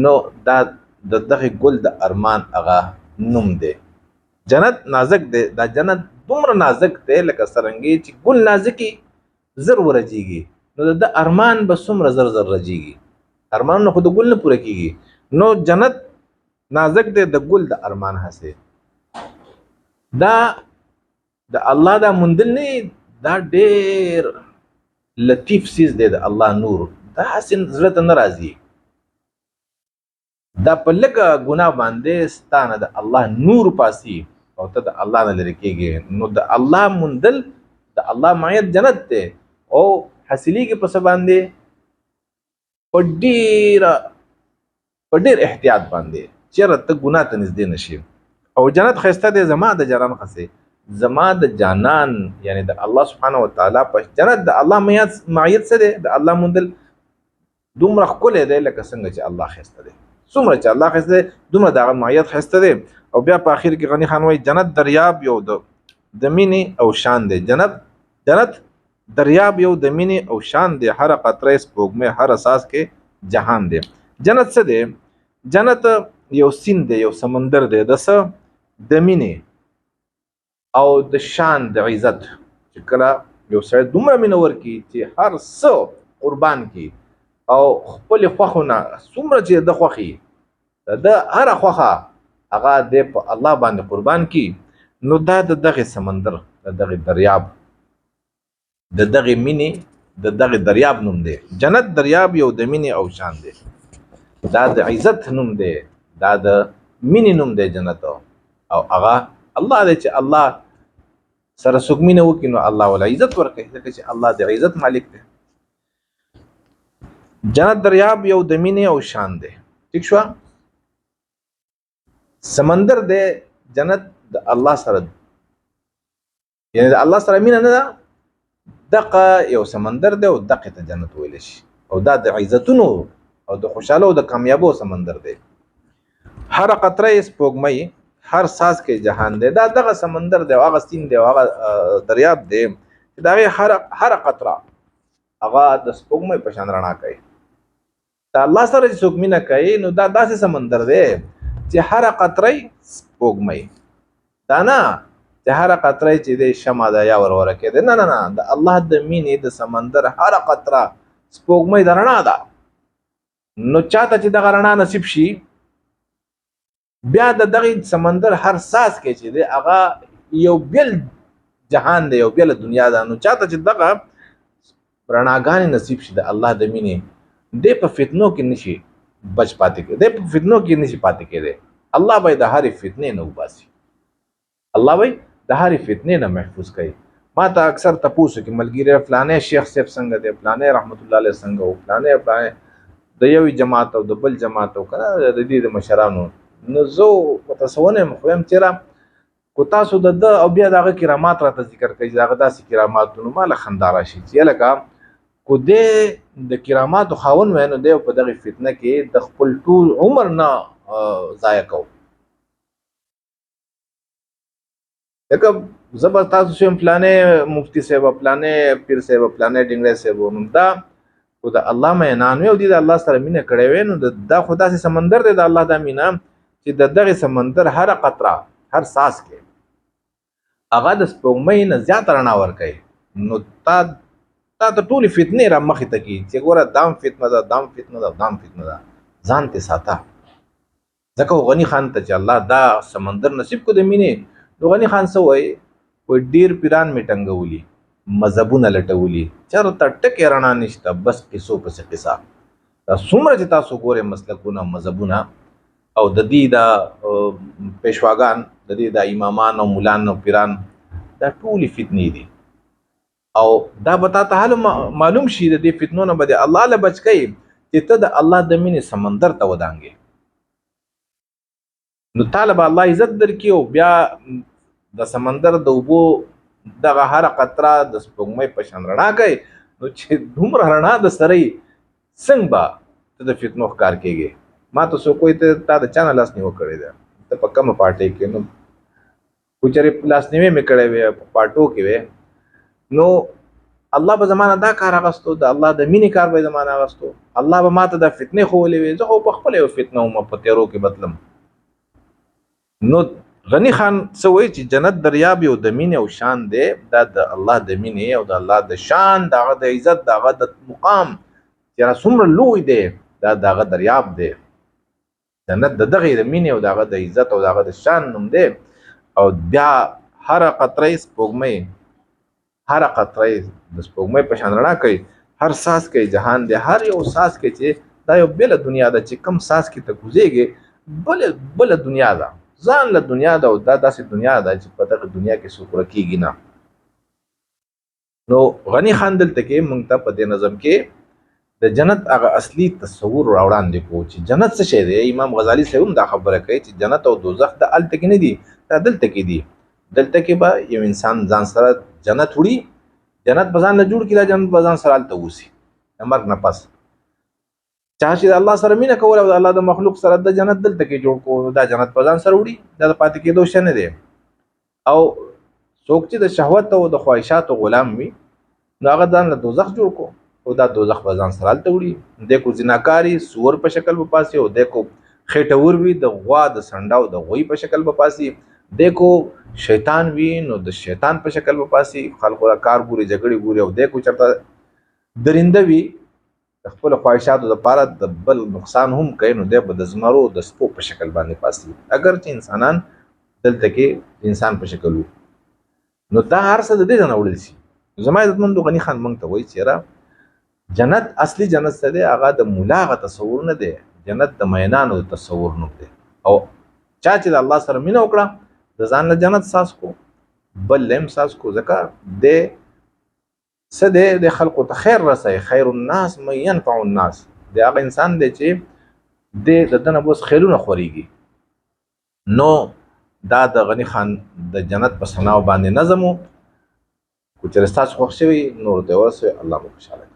نو دا د دغه ګل د ارمان هغه نوم دی. جنت نازک دی. دا جنت دومره نازک دی لکه سرنګي چې ګل نازکي زر ورجیږي، نو د ارمان به څومره زر زر رجیږي. ارمان نو خو د ګل نه پوره کیږي. نو جنت نازک دی د ګل د ارمان هسه. دا د الله دا مندل نه، دا ډېر لطیف سیز دی د الله نور. دا حسن زړه ته ناراضي، دا په لکه ګناه باندې ستانه د الله نور پاسي او ته د الله نه لري کېږي. نو د الله مندل د الله معیت جنت ته او حاصلېږي په څه باندې؟ په ډېر احتیاط باندې چیرې ته ګناه ته نږدې نشي. او جنت خسته دی زما د جانان خسته، زما د جانان یعنی د الله سبحانه و تعالی په جنت د الله معیت څه دی؟ د الله مندل دومره ښکلی دی لکه څنګه چې الله خسته دی. څومره چې الله خسته دی دومره د هغه معیت خسته دی. او بیا په اخر کې غنی خان وایي جنت دریاب یو د مینې او شان دی. جنت دریاب یو د مینې او شان دی، هر قطره سپوږمۍ هر اساس کې جهان دی. جنت څه دی؟ جنت یو سیند دی، یو سمندر دی د څه؟ د مینې او د شان د عزت. چې کله یو سړی دومره مینه ورکړي چې هر څه قربان کړي او خپل خوښونه څومره چې د خوښي د هر خوښه هغه د په الله باندې قربان کړي، نو دا د دغه سمندر د دغه دریاب د دغه مینې د دغه دریاب نوم دی. جنت دریاب یو د مینې او شان دی، دا د عزت نوم دی، دا د مینې نوم دی جنت. او هغه الله دی چې الله سره څوک مینه وکړي نو الله ولا عزت ورکوي، ځکه چې الله د عزت مالک دی. جنت دریاب یو د مینې او شان دی. ٹھیک شو؟ سمندر دی جنت د الله سره، یعنی د الله سره مینه نه ده، دغه یو سمندر دی او دغه ته جنت ویل شي. او دا د عزتونو او د خوشاله او د کامیابو سمندر دی. هر قطره سپوږمۍ هر ساز کې جهان دی. دا دغه سمندر دی، هغه سیند دی، هغه دریاب دی چې دا هر قطره هغه د سپوږمۍ په شان رڼا کوي. دا الله سره چې څوک مینه کوي نو دا داسې سمندر دی چې هر قطره سپوږمۍ، دا نه چې هر قطره چې د شمع د یا ورور کې دی، نه نه نه، د الله د مینې د سمندر هر قطره سپوږمۍ د رڼا ده. نو چاته چې دغه رڼا نصیب شي، بیا د دغه سمندر هر ساز کې چې دی هغه یو بیل جهان دی، یو بیل دنیا ده. نو چاته چې دغه رڼاګانې نصیب شي د الله د مینې، دی په فتنو کې نشي بچ پاتې کېدی، دی په فتنو کې نشي پاتې کېدی. الله به د هرې فتنې نه وباسي، الله به د هرې فتنې نه محفوظ کوي. ما ته اکثر تپوس کې ملګری فلانه شیخ صاحب څنګه دی، فلانه رحمت الله علیه څنګه او فلانه د یو جماعت او د بل جماعت او کنه د دې د مشرانو. نو زه متصونه مخویم چیرې کو تاسو د او بیا دغه کرامات راته ذکر کوي، دغه داسې کرامات نو مال خندا راشي چې لکه کو دې د کرامات خاون وینو دی په دغه فتنه کې د خپل ټول عمر نه ضایع کو. لکه زبر تاسو شم فلانه مفتی صاحب، فلانه پیر صاحب، فلانه ډنګره صاحب، نو دا او د الله مې نانوي او د الله سره مینه کړې وې، نو دا خدا سي سمندر دی د الله د مینه چې دغه سمندر هر قطره هر ساس کې هغه د سپوږمۍ نه زیات رڼا ورکوي. نو تا ته ټول فتنې را مخې ته کی چې ګوره دام فتنه ده، دام فتنه ده، دام فتنه ده، ځان ته ساته. ځکه غنی خان ته چې الله دا سمندر نصیب کو د مینې، نو غنی خان څه وایي؟ و ډیر پیران می ټنګولي، مذهبونه لټولي، چرته ټکه رڼا نشته، بس قصو پس قصه. دا څومره چې تاسو ګوره مسلکونه مذهبونه او د دې د پېشواګان د دې د امامان او مولان او پیران دا ټولې فتنې دي او دا به تا ته حال معلوم شي د دې فتنو نه به الله له بچ کوي چې ته د الله د مینې سمندر ته ودانګې نو طالب الله عزت درکې او بیا د سمندر د اوبو دغه هر قطره د سپوږمۍ په شان رڼا کوي نو چې دومره رڼا د سره څنګه به ته د فتنو ښکار کېږي ما ته څوک وایي ته تا د چا نه لاس نیوه کړی دی ته په کومه پارټۍ کې نو خو چېرې لاس نیوې مې کړی وې په پارټو کې وې نو الله به زمانه دا کار اغستو د الله د مینې کار به زمانه اغستو الله به ماته د فتنې ښوولې وې زه خو په خپله یو فتنه وم په تیرو کې بتلم نو غنی خان څه وایي چې جنت دریاب یو د مینې او شان دی دا د الله د مینې او د الله د شان د هغه د عزت د هغه د مقام چې را څومره لوی دی دا د هغه دریاب دی جنت د دغې د مینې او د هغه د عزت او د هغه د شان نوم دی او بیا هره قطره سپوږمۍ هر قطره د سپوږمۍ په شان رڼا کوي هر ساس کې جهان دی هر یو ساس کې چې دا یو بل دنیا ده چې کم ساس کې ته کوزيږي بل دنیا ده ځان له دنیا ده او دا داسې دنیا ده چې په دغه دنیا کې څوک ورکیږي نه نو غنی خان دلته کې مونږ ته په دې نظم کې د جنت هغه اصلي تصور راوړاندې کو چې جنت څه شی دی امام غزالی صاحب هم دا خبره کوي چې جنت او دوزخ د الته کې نه دي دا دلته کې دي دلته کې به یو انسان ځان سره جنت وړي جنت بزان له جوړ کړي جنت بزان سره الته وسی مرګ نه پس چا چې الله سره مینه کول او الله د مخلوق سره د جنت دلته کې جوړ کو دا جنت بزان سره وړي دا پاتې کېدو شنه دی او څوک چې د شهوت او د خواهشاتو غلام وي نو هغه ځان له دوزخ جوړ کو او دا دوزخ بزان سره الته وړي د کو زناکاری سور په شکل په پاسي او د کو خېټور وي د غوا د سنډاو د غوي په شکل په پاسي دیکھو شیطان وی نو د شیطان په شکل په پاسي خلکو را کار ګوري جګړې ګوري او دیکھو چرته درنده وی خپل خواهشاتو د پاره د بل نقصان هم کوي نو د زمرو د سپو په شکل باندې پاسي اگر چې انسانان دلته کې انسان په شکل وي نو دا هر څه د دې نه وړل شي زما عزتمند غنی خان مونږ ته وایي چې جنت اصلي جنت څه دی هغه د مولاغه تصور نه دی جنت د مینانو تصور نه دی او چا چې د الله سره مینه وکړه د ځان له جنت ساس کو بل لم ساس کو ځکه د سده د خلقو ته خیر رسي خیر الناس من ينفع الناس د هغه انسان دی چې د دنه بوس خیرونه خوريږي نو دا د غنی خان د جنت په سناو باندې نظمو کو چې رستاس خوښ شوی نور دی اوسه الله مو خوشاله